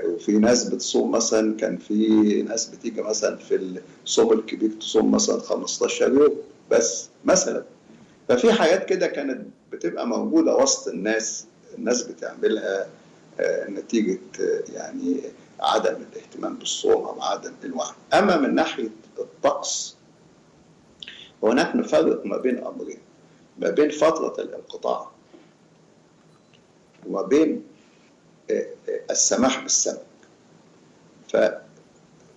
وفي ناس بتصوم مثلا، كان في ناس بتيجي مثلا في الصوم الكبير تصوم مثلا 15 يوم بس مثلا. ففي حاجات كده كانت بتبقى موجودة وسط الناس بتعملها نتيجة يعني عدم الاهتمام بالصوم أو عدم الوعي. أما من ناحية الطقس، هناك نفرق ما بين أمرين، ما بين فترة الانقطاع وما بين السماح بالسمك.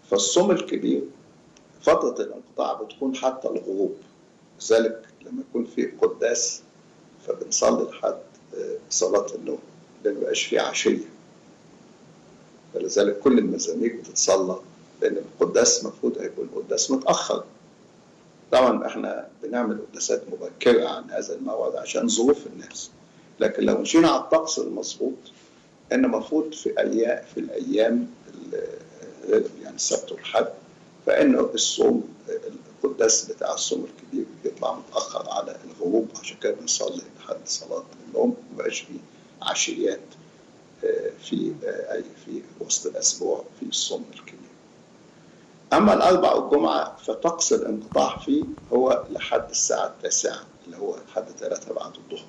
فالصوم الكبير فترة الانقطاع بتكون حتى الغروب، لذلك لما يكون في قداس فبنصلي لحد صلاة النوم، لأن مبقاش فيه عشية، فلذلك كل المزامير بتتصلى، لأن القداس المفروض هيكون قداس متأخر. طبعا احنا بنعمل قداسات مبكرة عن هذا الموعد عشان ظروف الناس، لكن لو مشينا على الطقس المظبوط ان المفروض في الايام يعني السبت والحد، فانه الصوم القداس بتاع الصوم الكبير بيطلع متاخر على الغروب، عشان كده بنصلي لحد صلاه النوم، مبقاش فيه عشيات في وسط الاسبوع في الصوم الكبير. اما الاربع والجمعه فطقس الانقطاع فيه هو لحد الساعه 9، اللي هو لحد 3 بعد الظهر.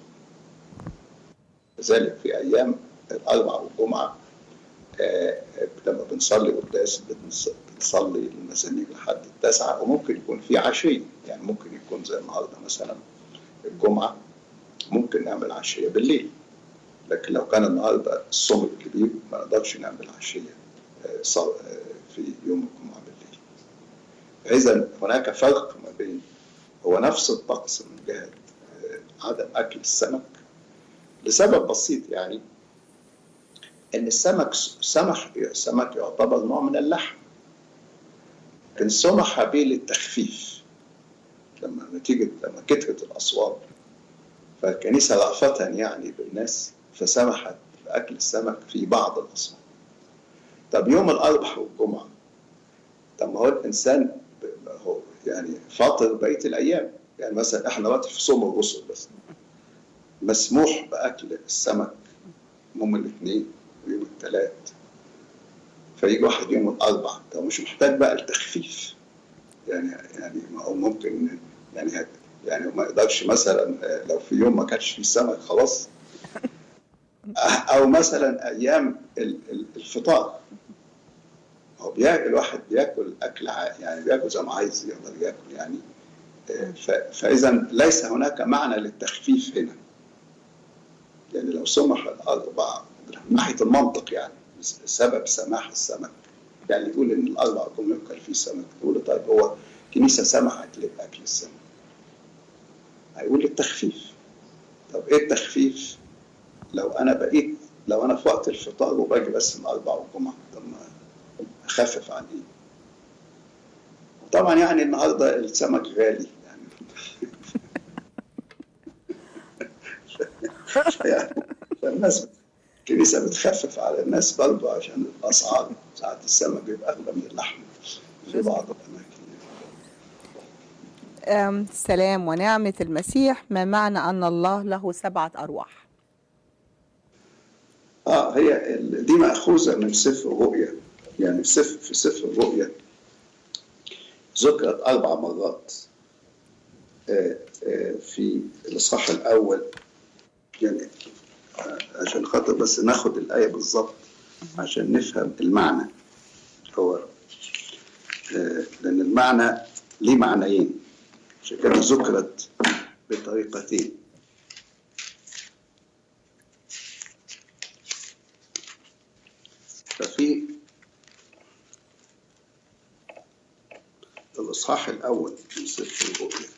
لذلك في ايام الاربع والجمعه لما بنصلي قداس بنصلي المزامير لحد 9، وممكن يكون في عشيه، يعني ممكن يكون زي النهارده مثلا الجمعه ممكن نعمل عشيه بالليل، لكن لو كان النهارده الصوم الكبير ما نقدرش نعمل عشيه في يوم الجمعه بالليل. اذا هناك فرق ما بين، هو نفس الطقس من جهه عدم اكل السمك لسبب بسيط، يعني ان السمك يعتبر نوع من اللحم، لكن سمح به للتخفيف لما كترت الاصوات، فالكنيسه رأفة يعني بالناس فسمحت باكل السمك في بعض الاصوات. طب يوم الاربعاء والجمعه، طب ما هو الانسان هو يعني فاطر بقيه الايام، يعني مثلا احنا دلوقتي في صوم الرسل بس مسموح باكل السمك يوم الاثنين ويوم الثلاث، فيجي واحد يوم الاربعاء، ده مش محتاج بقى التخفيف، يعني هو ممكن يعني ما يقدرش مثلا لو في يوم ما كانش فيه سمك خلاص، او مثلا ايام الفطار، هو الواحد بياكل اكل يعني بياكل زي ما عايز يقدر ياكل يعني. فاذا ليس هناك معنى للتخفيف هنا، يعني لو سمح الاربعاء من ناحيه المنطق، يعني سبب سماح السمك، يعني يقول ان الاربعاء والجمعه يؤكل فيه سمك، تقول طيب هو الكنيسه سمحت باكل السمك، هيقول التخفيف. طب ايه التخفيف؟ لو انا في وقت الفطار وباجي بس من الاربعاء والجمعه، طب ما اخفف عن ايه؟ طبعا يعني النهارده السمك غالي يعني يعني فالناس الكنيسة بتخفف على الناس برضه عشان الأسعار ساعات السمك بيبقى أغلى من اللحم في بعض الأماكن. سلام ونعمة المسيح. ما معنى أن الله له 7 أرواح؟ هي دي مأخوذة من سفر الرؤيا. يعني في سفر الرؤيا ذكرت 4 مرات في الإصحاح الأول. يعني عشان خاطر بس ناخد الآية بالظبط عشان نفهم المعنى. هو لأن المعنى ليه معنيين، عشان كده ذكرت بطريقتين. ففي الإصحاح الأول من سفر الرؤيا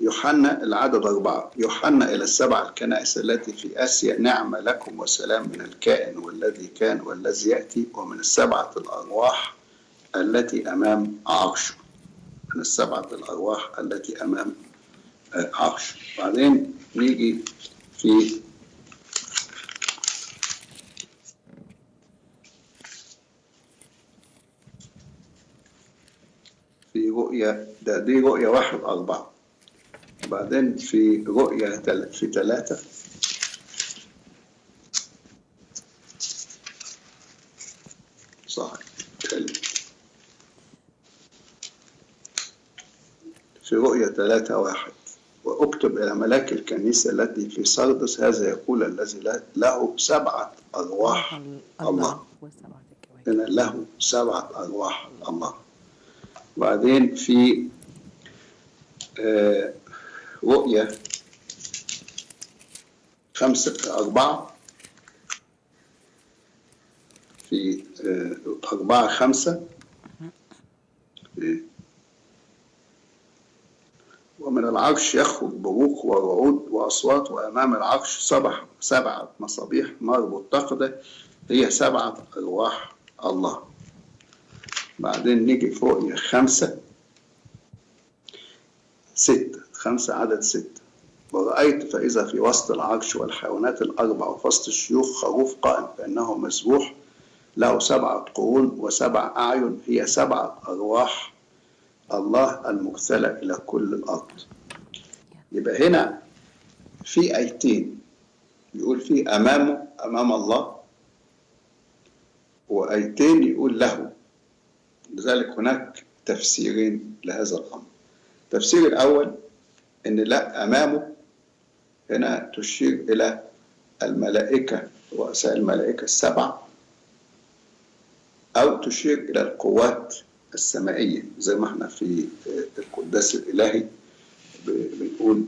يوحنا العدد 4: يوحنا إلى 7 الكنائس التي في آسيا، نعمة لكم وسلام من الكائن والذي كان والذي يأتي ومن 7 الأرواح التي أمام عرشه. من 7 الأرواح التي أمام عرشه. بعدين نيجي في رؤيا، دي رؤيا 1:4. بعدين في رؤيا في 3 صح. في رؤيا 3:1: واكتب إلى ملاك الكنيسة التي في سردس، هذا يقول الذي له 7 أرواح الله. إن له 7 أرواح الله. بعدين في رؤيا 5:4 في 4:5: ومن العرش يخرج بروق ورعود وأصوات، وأمام العرش 7 مصابيح نار متقدة، هي 7 أرواح الله. بعدين نيجي في رؤيا 5 عدد 6: ورأيت فإذا في وسط العرش والحيوانات ال4 وفسط الشيوخ خروف قائم كأنه مسبوح، له 7 قرون و7 أعين، هي 7 أرواح الله المرسلة إلى كل الأرض. يبقى هنا في آيتين يقول فيه أمام الله، وآيتين يقول له. لذلك هناك تفسيرين لهذا الأمر. التفسير الأول إن لا، أمامه هنا تشير إلى الملائكة، رؤساء الملائكة 7، أو تشير إلى القوات السمائية، زي ما احنا في القداس الإلهي بنقول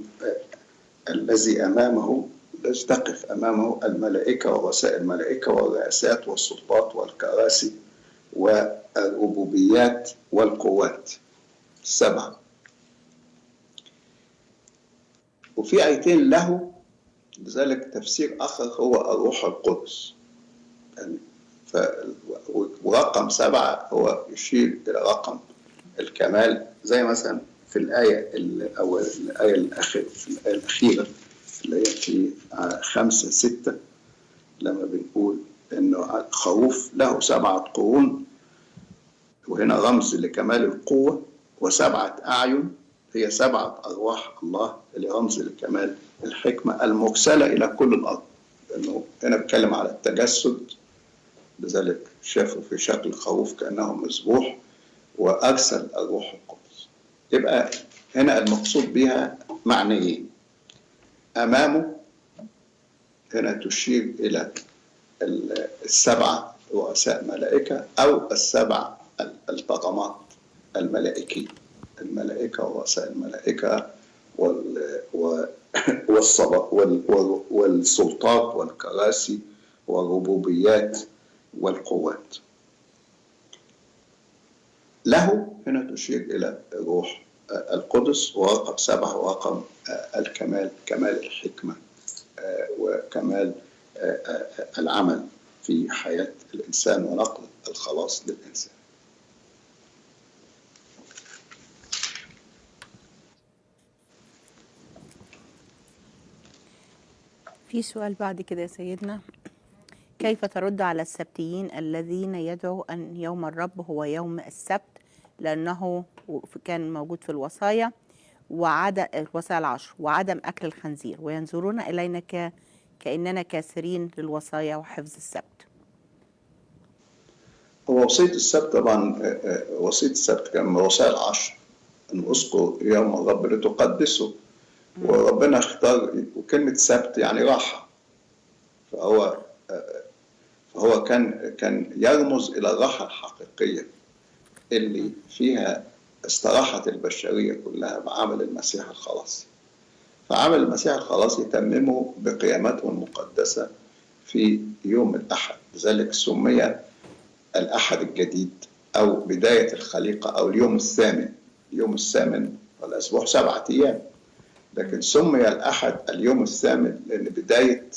الذي أمامه، الذي تقف أمامه الملائكة ورؤساء الملائكة والرئاسات والسلطات والكراسي والربوبيات والقوات 7. وفي آيتين له، لذلك تفسير آخر هو الروح القدس. يعني ورقم 7 هو يشير إلى رقم الكمال، زي مثلا في الآية الأخيرة اللي هي في 5:6 لما بنقول إنه خروف له 7 قرون، وهنا رمز لكمال القوة، و7 أعين، هي 7 أرواح الله اللي رمز لكمال الحكمة المرسلة إلى كل الأرض. لأنه هنا بتكلم على التجسد، لذلك شافوا في شكل خروف كأنه مسبوح وأرسل الروح القدس. يبقى هنا المقصود بها معنيين: أمامه هنا تشير إلى 7 رؤساء ملائكة أو 7 الطغمات الملائكية، الملائكة ورؤساء الملائكة والسلطات والكراسي والربوبيات والقوات. له هنا تشير إلى الروح القدس، ورقم 7 ورقم الكمال، كمال الحكمة وكمال العمل في حياة الإنسان ونقل الخلاص للإنسان. في سؤال بعد كده يا سيدنا، كيف ترد على السبتيين الذين يدعوا أن يوم الرب هو يوم السبت لأنه كان موجود في الوصايا وعدم الوصايا العشر وعدم أكل الخنزير، وينظرون إلينا كأننا كاسرين للوصايا وحفظ السبت؟ هو وصية السبت طبعا، وصية السبت كان من الوصايا العشر، أن أذكر يوم الرب لتقدسه، وربنا اختار، وكلمة سبت يعني راحة، فهو كان يرمز إلى الراحة الحقيقية اللي فيها استراحت البشرية كلها بعمل المسيح الخلاصي. فعمل المسيح الخلاصي تممه بقيامته المقدسة في يوم الأحد، لذلك سمي الأحد الجديد أو بداية الخليقة أو اليوم الثامن. اليوم الثامن والأسبوع 7 أيام، لكن سمي الأحد اليوم الثامن لأن بداية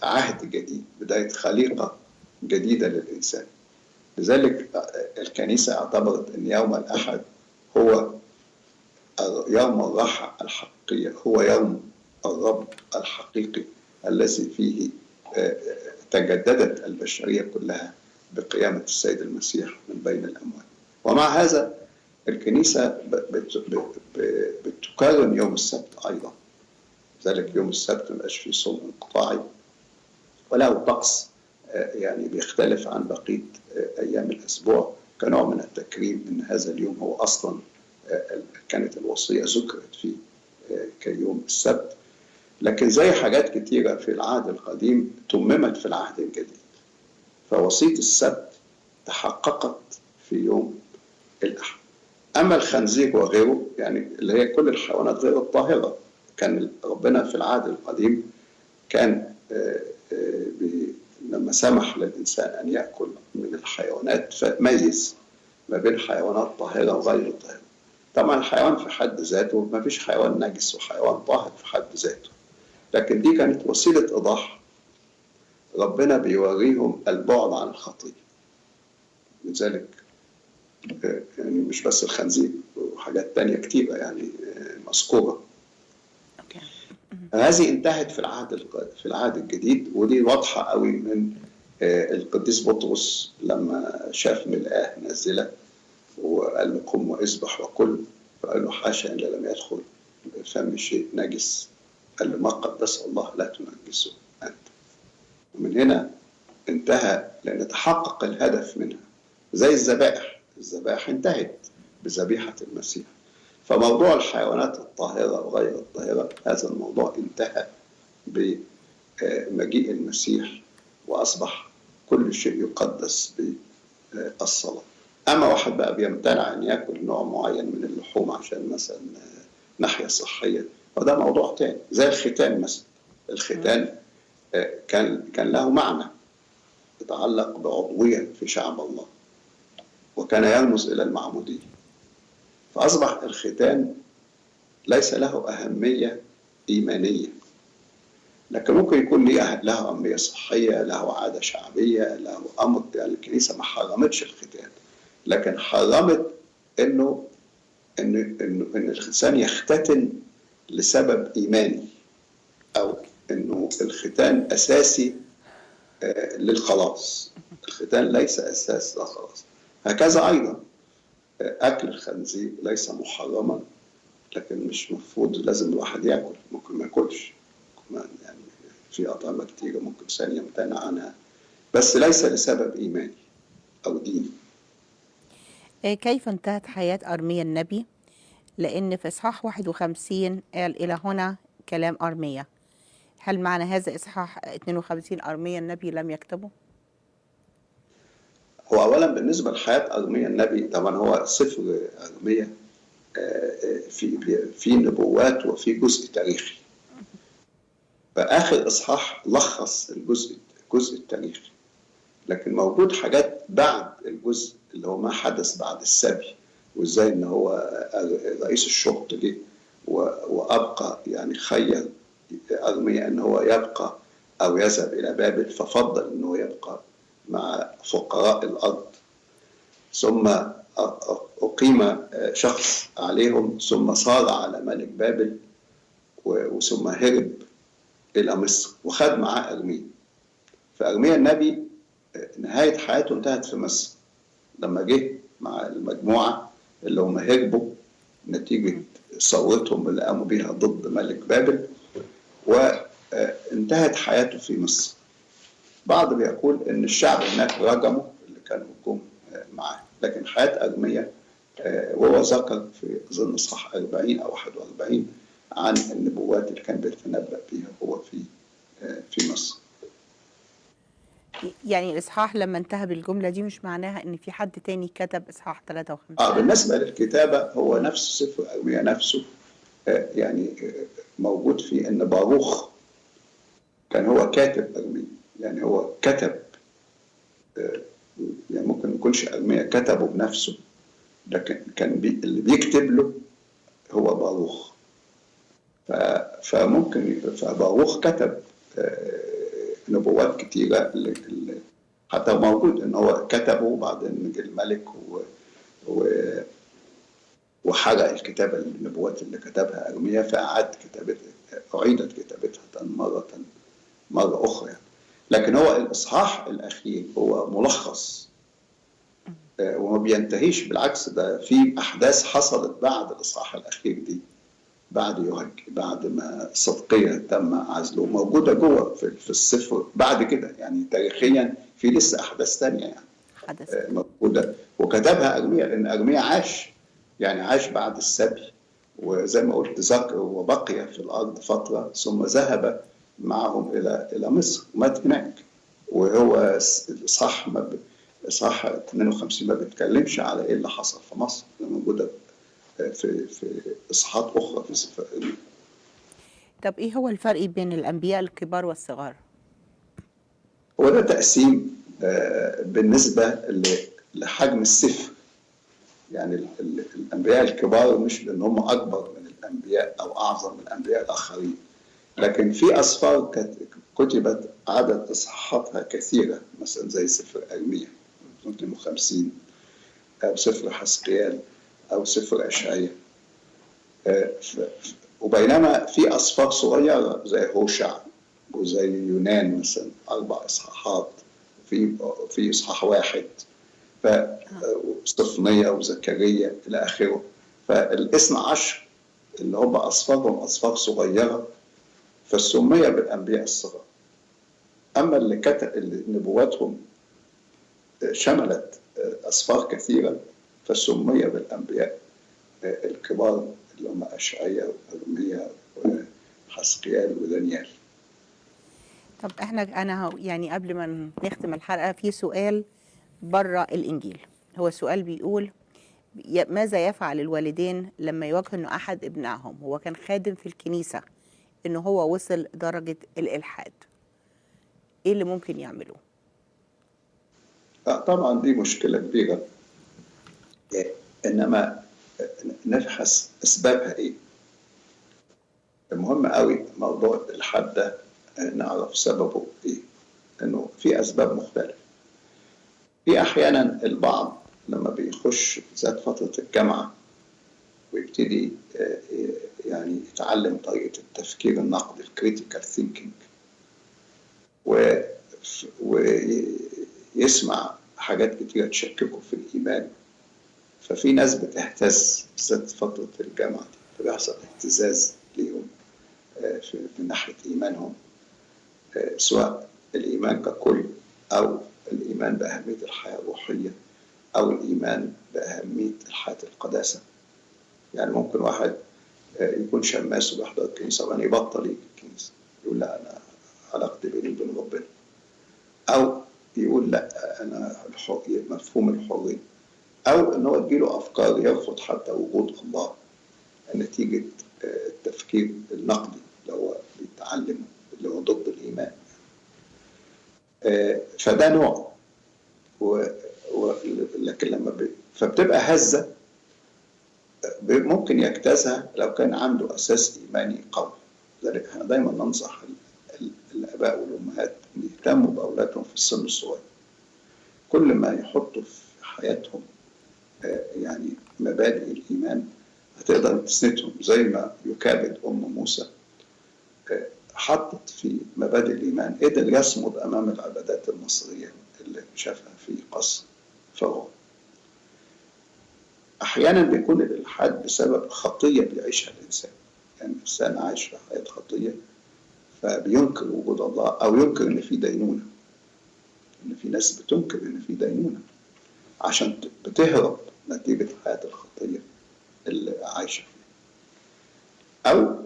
عهد جديد، بداية خليقة جديدة للإنسان. لذلك الكنيسة اعتبرت أن يوم الأحد هو يوم الراحة الحقيقية، هو يوم الرب الحقيقي الذي فيه تجددت البشرية كلها بقيامة السيد المسيح من بين الأموات. ومع هذا الكنيسة بتكرم يوم السبت أيضا، لذلك يوم السبت مبقاش فيه صوم انقطاعي وله طقس يعني بيختلف عن بقية أيام الأسبوع كنوع من التكريم، إن هذا اليوم هو أصلا كانت الوصية ذكرت فيه كيوم السبت. لكن زي حاجات كتيرة في العهد القديم تممت في العهد الجديد، فوصية السبت تحققت في يوم الأحد. أما الخنزير وغيره، يعني اللي هي كل الحيوانات غير الطاهرة، كان ربنا في العهد القديم كان لما سمح للإنسان أن يأكل من الحيوانات فميز ما بين حيوانات طاهرة وغير طاهرة. طبعا الحيوان في حد ذاته ما فيش حيوان نجس وحيوان طاهر في حد ذاته، لكن دي كانت وسيلة إيضاح ربنا بيوريهم البعد عن الخطية. لذلك يعني مش بس الخنزير وحاجات تانية كتيرة يعني مذكورة. هذه انتهت في العهد الجديد، ودي واضحة قوي من القديس بطرس لما شاف ملآه نازلة وقال له قم واذبح وكل، فقال له حاشا إن لم يدخل فم شيء نجس، قال له ما قدس الله لا تنجسه أنت. ومن هنا انتهى، لأن تحقق الهدف منها. زي الذبائح انتهت بذبيحة المسيح، فموضوع الحيوانات الطاهرة وغير الطاهرة هذا الموضوع انتهى بمجيء المسيح، وأصبح كل شيء يقدس بالصلاة. أما واحد بقى بيمتنع أن يأكل نوع معين من اللحوم عشان مثلا ناحية صحية، فده موضوع تاني. زي الختان مثلا، الختان كان له معنى يتعلق بعضوية في شعب الله، وكان يرمز إلى المعمودية. فأصبح الختان ليس له أهمية إيمانية، لكن ممكن يكون له أهمية صحية، له عادة شعبية، له أمر. يعني الكنيسة ما حرمتش الختان، لكن حرمت إن الإنسان يختتن لسبب إيماني، أو إنه الختان أساسي للخلاص. الختان ليس أساس للخلاص. هكذا أيضا أكل الخنزير ليس محرما، لكن مش مفروض لازم الواحد يأكل. ممكن ما يأكلش، يعني في أطعمة كتيرة ممكن إنسان يمتنع عنها، بس ليس لسبب إيماني أو ديني. كيف انتهت حياة أرميا النبي؟ لأن في إصحاح 51 قال إلى هنا كلام أرميا. هل معنى هذا إصحاح 52 أرميا النبي لم يكتبه؟ هو أولا بالنسبة لحياة أرميا النبي، طبعا هو سفر أرميا في نبوات وفي جزء تاريخي، فآخر إصحاح لخص الجزء التاريخي، لكن موجود حاجات بعد الجزء اللي هو ما حدث بعد السبي، وإزاي إن هو رئيس الشرطة جه وأبقى، يعني خير أرميا إن هو يبقى أو يذهب إلى بابل، ففضل إن هو يبقى مع فقراء الأرض. ثم أقيم شخص عليهم، ثم صار على ملك بابل، وثم هرب إلى مصر وخد معاه أرميا. فأرميا النبي نهاية حياته انتهت في مصر لما جه مع المجموعة اللي هم هربوا نتيجة ثورتهم اللي قاموا بيها ضد ملك بابل، وانتهت حياته في مصر. بعض بيقول إن الشعب هناك رجموا اللي كانوا جم معاه، لكن حياة أرميا وهو ذكر في ظن إصحاح 40 أو 41 عن النبوات اللي كان بيتنبأ بيها هو في مصر. يعني الإصحاح لما انتهى بالجملة دي مش معناها إن في حد تاني كتب إصحاح 53؟ بالنسبة للكتابة هو نفس سفر أرميا نفسه يعني موجود فيه إن باروخ كان هو كاتب أرميا، يعني هو كتب، يعني ممكن ما يكونش أرميا كتبه بنفسه، لكن كان اللي بيكتب له هو باروخ. فممكن فباروخ كتب نبوات كتيرة اللي حتى موجود إن هو كتبه وبعدين جه الملك وحرق الكتابة النبوات اللي كتبها أرميا، فأعادت أعيدت كتابتها مرة أخرى يعني. لكن هو الإصحاح الأخير هو ملخص وما بينتهيش، بالعكس ده في أحداث حصلت بعد الإصحاح الأخير دي، بعد ما صدقية تم عزله موجودة جوه في السفر بعد كده، يعني تاريخيا في لسه أحداث تانية يعني موجودة وكتبها أرميا، لأن أرميا عاش بعد السبي، وزي ما قلت ذكر وبقي في الأرض فترة ثم ذهب معهم إلى مصر ومات هناك. وهو صح إصحاح 52 ما بيتكلمش على إيه اللي حصل في مصر، موجودة في إصحاحات أخرى في سفر أرميا. طب إيه هو الفرق بين الأنبياء الكبار والصغار؟ هو ده تقسيم بالنسبة لحجم السفر، يعني الأنبياء الكبار مش لأن هم أكبر من الأنبياء أو أعظم من الأنبياء الآخرين، لكن في أسفار كتبت عدد إصحاحاتها كثيرة، مثلا زي سفر أرميا 52 أو سفر حزقيال أو سفر أشعياء. وبينما في أسفار صغيرة زي هوشع وزي يونان مثلا 4 إصحاحات، في إصحاح 1 وصفنية وزكريا إلى آخره. فال12 اللي هم أسفارهم أسفار صغيرة فسمي بالأنبياء الصغار. أما اللي نبواتهم شملت أسفار كثيرة فسمي بالأنبياء الكبار اللي هم أشعياء وأرميا وحزقيال ودانيال. طب أنا يعني قبل ما نختم الحلقة في سؤال بره الإنجيل. هو سؤال بيقول: ماذا يفعل الوالدين لما يواجهوا إنه أحد ابنائهم هو كان خادم في الكنيسة إنه هو وصل درجة الإلحاد؟ إيه اللي ممكن يعملوه؟ طبعا دي مشكلة كبيرة، إنما نبحث أسبابها إيه. المهم قوي موضوع الإلحاد ده نعرف سببه إيه، إنه في أسباب مختلفة. في أحيانا البعض لما بيخش ذات فترة الجامعة ويبتدي يعني يتعلم طريقة التفكير النقدي الكريتيكال ثينكينج ويسمع حاجات كتيرة تشككه في الإيمان، ففي ناس بتهتز ذات فترة الجامعة دي، فبيحصل اهتزاز ليهم في ناحية إيمانهم، سواء الإيمان ككل أو الإيمان بأهمية الحياة الروحية أو الإيمان بأهمية الحياة القداسة. يعني ممكن واحد يكون شماس وبيحضر الكنيسة وأنا يبطل يجي الكنيسة، يقول لا أنا علاقتي بيني وبين ربنا، أو يقول لا أنا مفهوم الحرية، أو إن هو تجيله أفكار يرفض حتى وجود الله نتيجة التفكير النقدي اللي هو بيتعلمه اللي هو ضد الإيمان. فده نوع لكن لما فبتبقى هزة ممكن يجتازها لو كان عنده أساس إيماني قوي. لذلك احنا دايما ننصح الآباء والأمهات أن يهتموا بأولادهم في السن الصغير، كل ما يحطوا في حياتهم يعني مبادئ الإيمان هتقدر تسندهم، زي ما يكابد أم موسى حطت في مبادئ الإيمان قدر يصمد أمام العبادات المصرية اللي شافها في قصر فرعون. أحيانا بيكون الإلحاد بسبب خطية بيعيشها الإنسان، يعني الإنسان عايش في حياة خطية فبينكر وجود الله أو ينكر إن في دينونة، إن في ناس بتنكر إن في دينونة عشان بتهرب نتيجة حياة الخطية اللي عايشة فيها. أو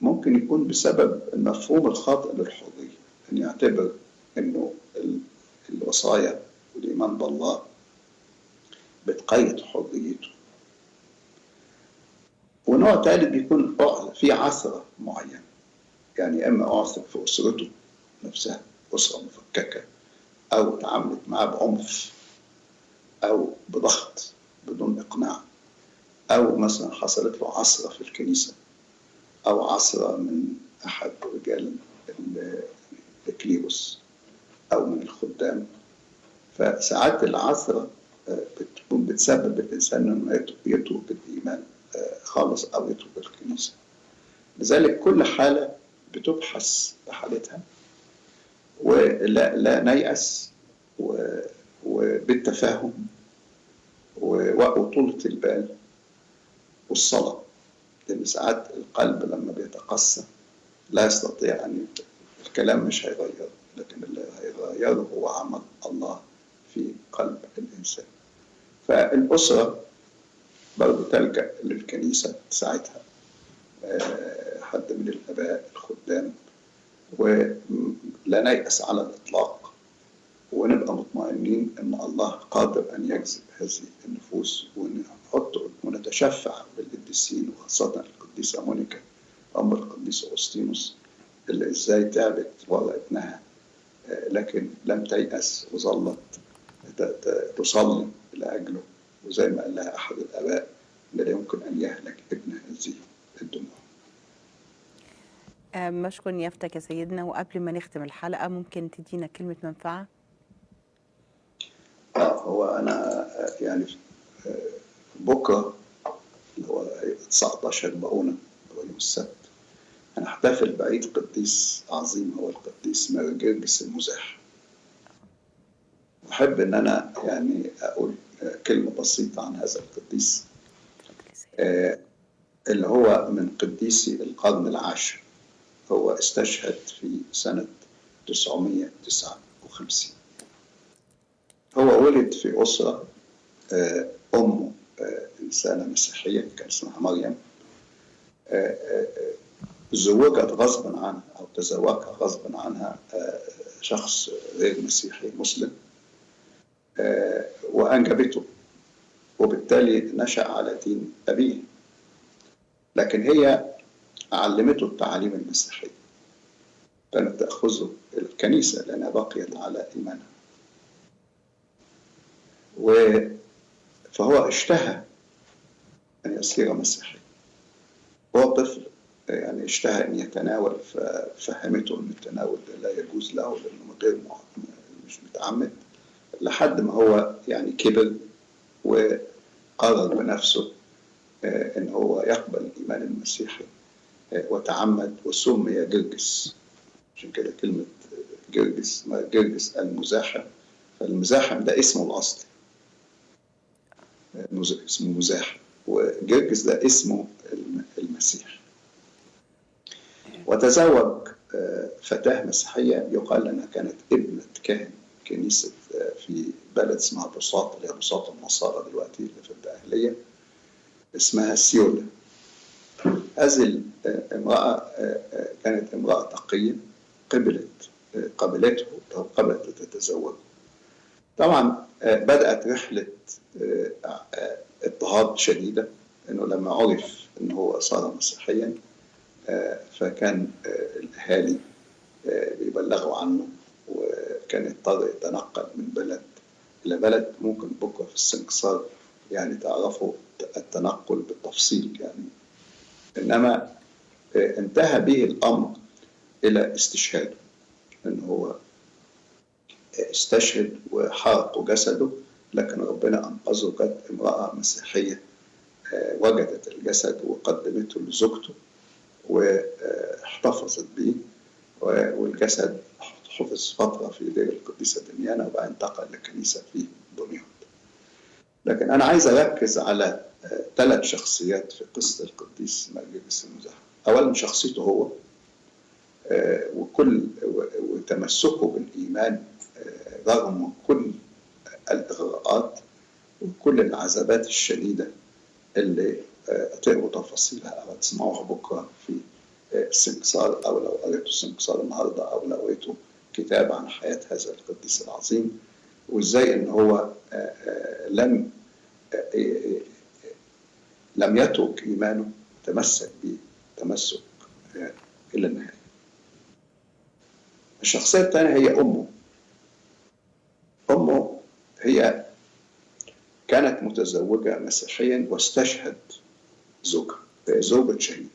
ممكن يكون بسبب المفهوم الخاطئ للحرية، أن يعتبر إنه الوصايا والإيمان بالله بتقيد حريته. ونوع ثالث بيكون في عثرة معينة، يعني إما أعثر في أسرته نفسها، أسرة مفككة، أو تعاملت معاه بعنف أو بضغط بدون إقناع، أو مثلا حصلت له عثرة في الكنيسة، أو عثرة من أحد رجال الكليروس أو من الخدام. فساعات العثرة بتكون بتسبب الإنسان إنه يترك الإيمان خالص أو يترك الكنيسة. لذلك كل حالة بتبحث بحالتها، ولا نيأس، وبالتفاهم وطولة البال والصلاة، لأن ساعات القلب لما بيتقسى لا يستطيع أن الكلام مش هيغيره، لكن اللي هيغيره هو عمل الله في قلب الإنسان. فالأسرة برضو تلجأ للكنيسة تساعدها، حد من الآباء الخدام، ولا نيأس على الإطلاق، ونبقى مطمئنين أن الله قادر أن يجذب هذه النفوس، ونحط ونتشفع بالقديسين، وخاصة القديسة مونيكا أم القديس أوغسطينوس اللي إزاي تعبت ورا ابنها لكن لم تيأس وظلت تصلي لأجله، وزي ما قال لها أحد الآباء إن لا يمكن أن يهلك ابن هذه الدموع. مشكور نيافتك يا سيدنا. وقبل ما نختم الحلقة ممكن تدينا كلمة منفعة؟ هو أنا يعني بكرة اللي هو 19 باونة هو يوم السبت هنحتفل بعيد قديس عظيم هو القديس ماري جرجس المزاح. أحب إن أنا يعني أقول كلمة بسيطة عن هذا القديس اللي هو من قديسي القرن العاشر. هو استشهد في سنة 959. هو ولد في أسرة أمه إنسانة مسيحية كان اسمها مريم، زوجت غصبا عنها أو تزوجها غصبا عنها شخص غير مسيحي مسلم، وأنجبته، وبالتالي نشأ على دين أبيه، لكن هي علمته التعاليم المسيحية، كانت تأخذه الكنيسة لأنها بقيت على إيمانها. فهو اشتهى أن يصير مسيحي، هو طفل يعني اشتهى أن يتناول، ففهمته أن التناول لا يجوز له لأنه غير مش متعمد، لحد ما هو يعني كبر وقرر بنفسه أن هو يقبل الإيمان المسيحي وتعمد وسمي جرجس. عشان كده كلمة جرجس المزاحم، فالمزاحم ده اسمه الأصلي، اسمه مزاحم، وجرجس ده اسمه المسيح. وتزوج فتاة مسيحية يقال أنها كانت ابنة كاهن كنيسة في بلد اسمها بساط، اللي هي بساط النصارى دلوقتي اللي في الدقهلية، اسمها سيولا. هذه الامرأة كانت امرأة تقية، قبلته أو قبلت تتزوج. طبعا بدأت رحلة اضطهاد شديدة، انه لما عرف انه هو صار مسيحيا فكان الاهالي بيبلغوا عنه، وكان يضطر يتنقل من بلد الى بلد. ممكن بكره في السنكسار يعني تعرفوا التنقل بالتفصيل يعني. انما انتهى به الامر الى استشهاده، انه هو استشهد وحرقوا جسده، لكن ربنا أنقذه. كانت امرأة مسيحية وجدت الجسد وقدمته لزوجته واحتفظت به، والجسد حفظ فترة في دير القديسة دميانة وبقى انتقل لكنيسة في دمياط. لكن أنا عايز أركز على 3 شخصيات في قصة القديس مارجرجس المزاحم. أولا شخصيته هو وتمسكه بالإيمان رغم كل الإغراءات وكل العذابات الشديدة اللي تقروا تفاصيلها أو تسمعوها بكرة في السنكسار، أو لو قريتوا السنكسار النهارده، أو لو قريتوا كتاب عن حياة هذا القديس العظيم، وإزاي إن هو لم يترك إيمانه، تمسك به تمسك إلى النهاية. الشخصية الثانية هي أمه. أمه هي كانت متزوجة مسيحيا واستشهد زوجها، زوجة شهيد،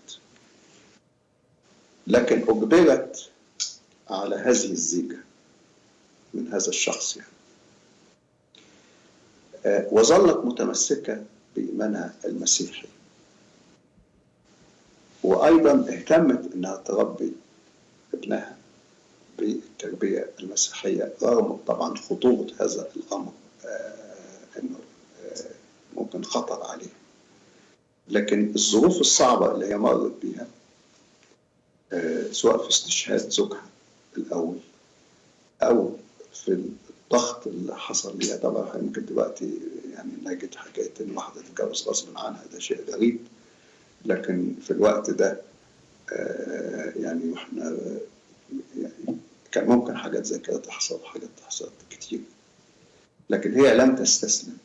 لكن أجبرت على هذه الزيجة من هذا الشخص يعني. وظلت متمسكة بإيمانها المسيحي، وأيضا اهتمت أنها تربي ابنها بالتربية المسيحية رغم طبعا خطورة هذا الأمر، أنه ممكن خطر عليه. لكن الظروف الصعبة اللي هي مرت بها، سواء في استشهاد زوجها الأول أو في الضغط اللي حصل ليها، طبعا يمكن دلوقتي يعني نجد حكاية إن واحدة تتجوز غصب عنها، ده شيء غريب، لكن في الوقت ده يعني واحنا يعني كان ممكن حاجات زي كده تحصل، حاجات تحصل كتير، لكن هي لم تستسلم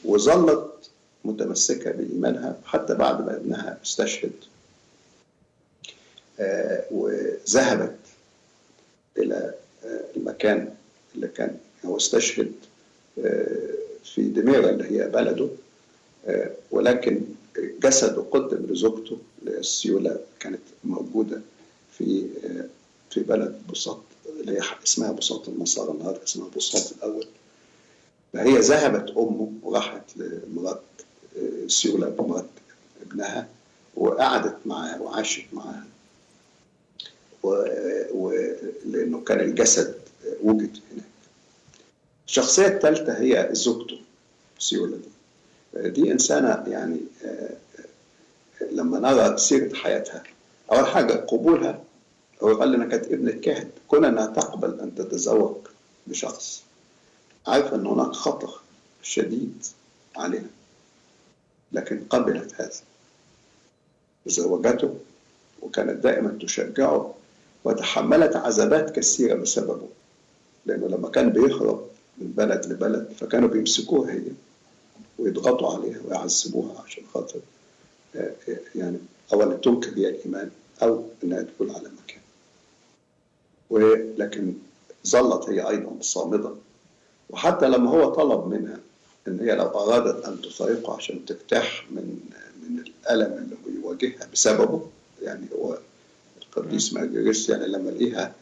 وظلت متمسكة بإيمانها حتى بعد ما ابنها استشهد. وذهبت إلى المكان اللي كان هو استشهد في دميرة اللي هي بلده، ولكن جسده قدم لزوجته للسيولة، كانت موجودة في بلد بساط اللي هي اسمها بساط النصارى النهارده، اسمها بساط الأول. فهي ذهبت أمه وراحت لمرات سيولة بمرات ابنها وقعدت معها وعاشت معها، ولأنه كان الجسد وجد هناك. الشخصية الثالثة هي زوجته سيولة دي إنسانة يعني لما نرى سيرة حياتها، أول حاجة قبولها، هو قال لنا كانت ابنة كاهن، كون أنها تقبل أن تتزوج بشخص عارفة أن هناك خطر شديد عليها، لكن قبلت هذا، تزوجته، وكانت دائما تشجعه، وتحملت عذابات كثيرة بسببه، لأنه لما كان بيهرب من بلد لبلد فكانوا بيمسكوها هي ويضغطوا عليها ويعذبوها عشان خاطر يعني أولا تنكر بها الإيمان أو أنها تقول على مكان. ولكن ظلت هي أيضا صامدة، وحتى لما هو طلب منها أن هي لو أرادت أن تفارقه عشان ترتاح من الألم اللي بيواجهها بسببه، يعني هو القديس مارجرجس يعني لما لقيها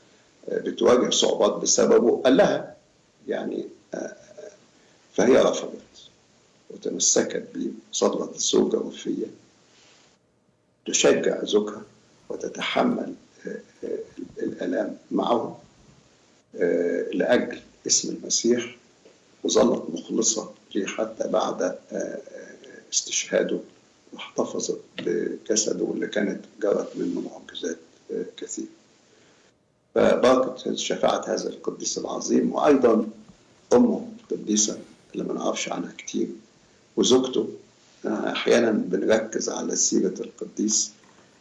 بتواجه صعوبات بسببه قال لها يعني، فهي رفضت وتمسكت بصدرة الزوجة وفية، تشجع زوجها وتتحمل الآلام معه لأجل اسم المسيح، وظلت مخلصة ليه حتى بعد استشهاده، واحتفظت بجسده اللي كانت جرت منه معجزات كثيرة. فبركة شفاعة هذا القديس العظيم، وأيضا أمه القديسة اللي ما نعرفش عنها كتير، وزوجته. أحيانا بنركز على سيرة القديس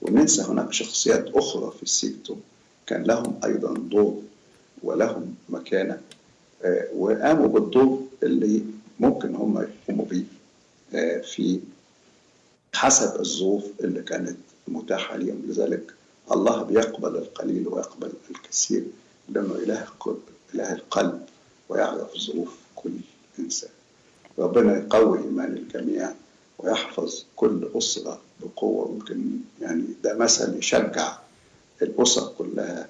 وننسى هناك شخصيات أخرى في سيرته كان لهم أيضا دور ولهم مكانة، وقاموا بالدور اللي ممكن هم يقوموا به في حسب الظروف اللي كانت متاحة لهم. لذلك الله بيقبل القليل ويقبل الكثير، لأنه إله القلب ويعرف ظروف كل إنسان. ربنا يقوي إيمان الجميع ويحفظ كل أسرة بقوة. ممكن يعني ده مثل يشجع الأسر كلها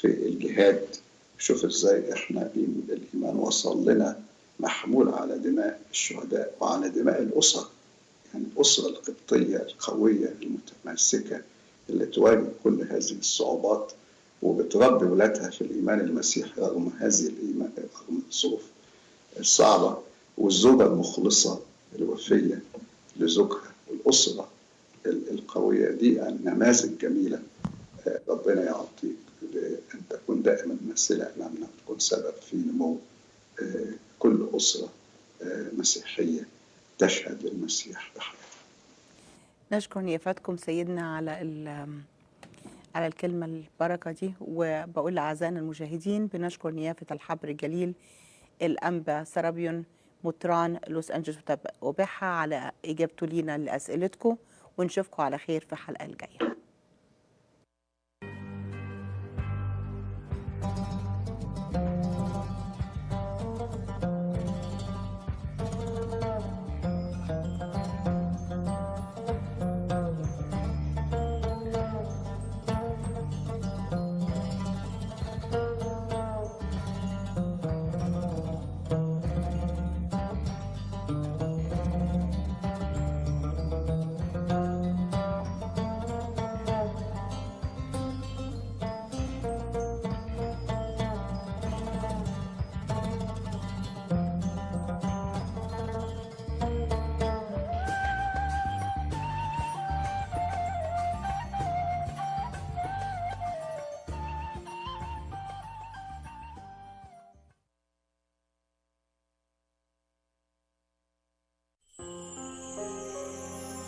في الجهاد. شوف إزاي إحنا الإيمان وصل لنا محمول على دماء الشهداء وعلى دماء الأسر، يعني الأسرة القبطية القوية المتمسكة اللي تواجه كل هذه الصعوبات وبتربي ولادها في الإيمان المسيحي رغم هذه الإيمان، رغم الظروف الصعبة، والزوجة المخلصة الوفية لزوجها، والأسرة القوية دي نماذج جميلة. ربنا يعطيك أن تكون دائما ممثلة أمامنا، تكون سبب في نمو كل أسرة مسيحية تشهد للمسيح بحياتها. نشكر نيافتكم سيدنا على الكلمة البركة دي، وبقول لأعزائنا المشاهدين بنشكر نيافة الحبر الجليل الأنبا سرابيون مطران لوس أنجلوس وباحة على إجابته لينا لأسئلتكم، ونشوفكم على خير في الحلقة الجاية.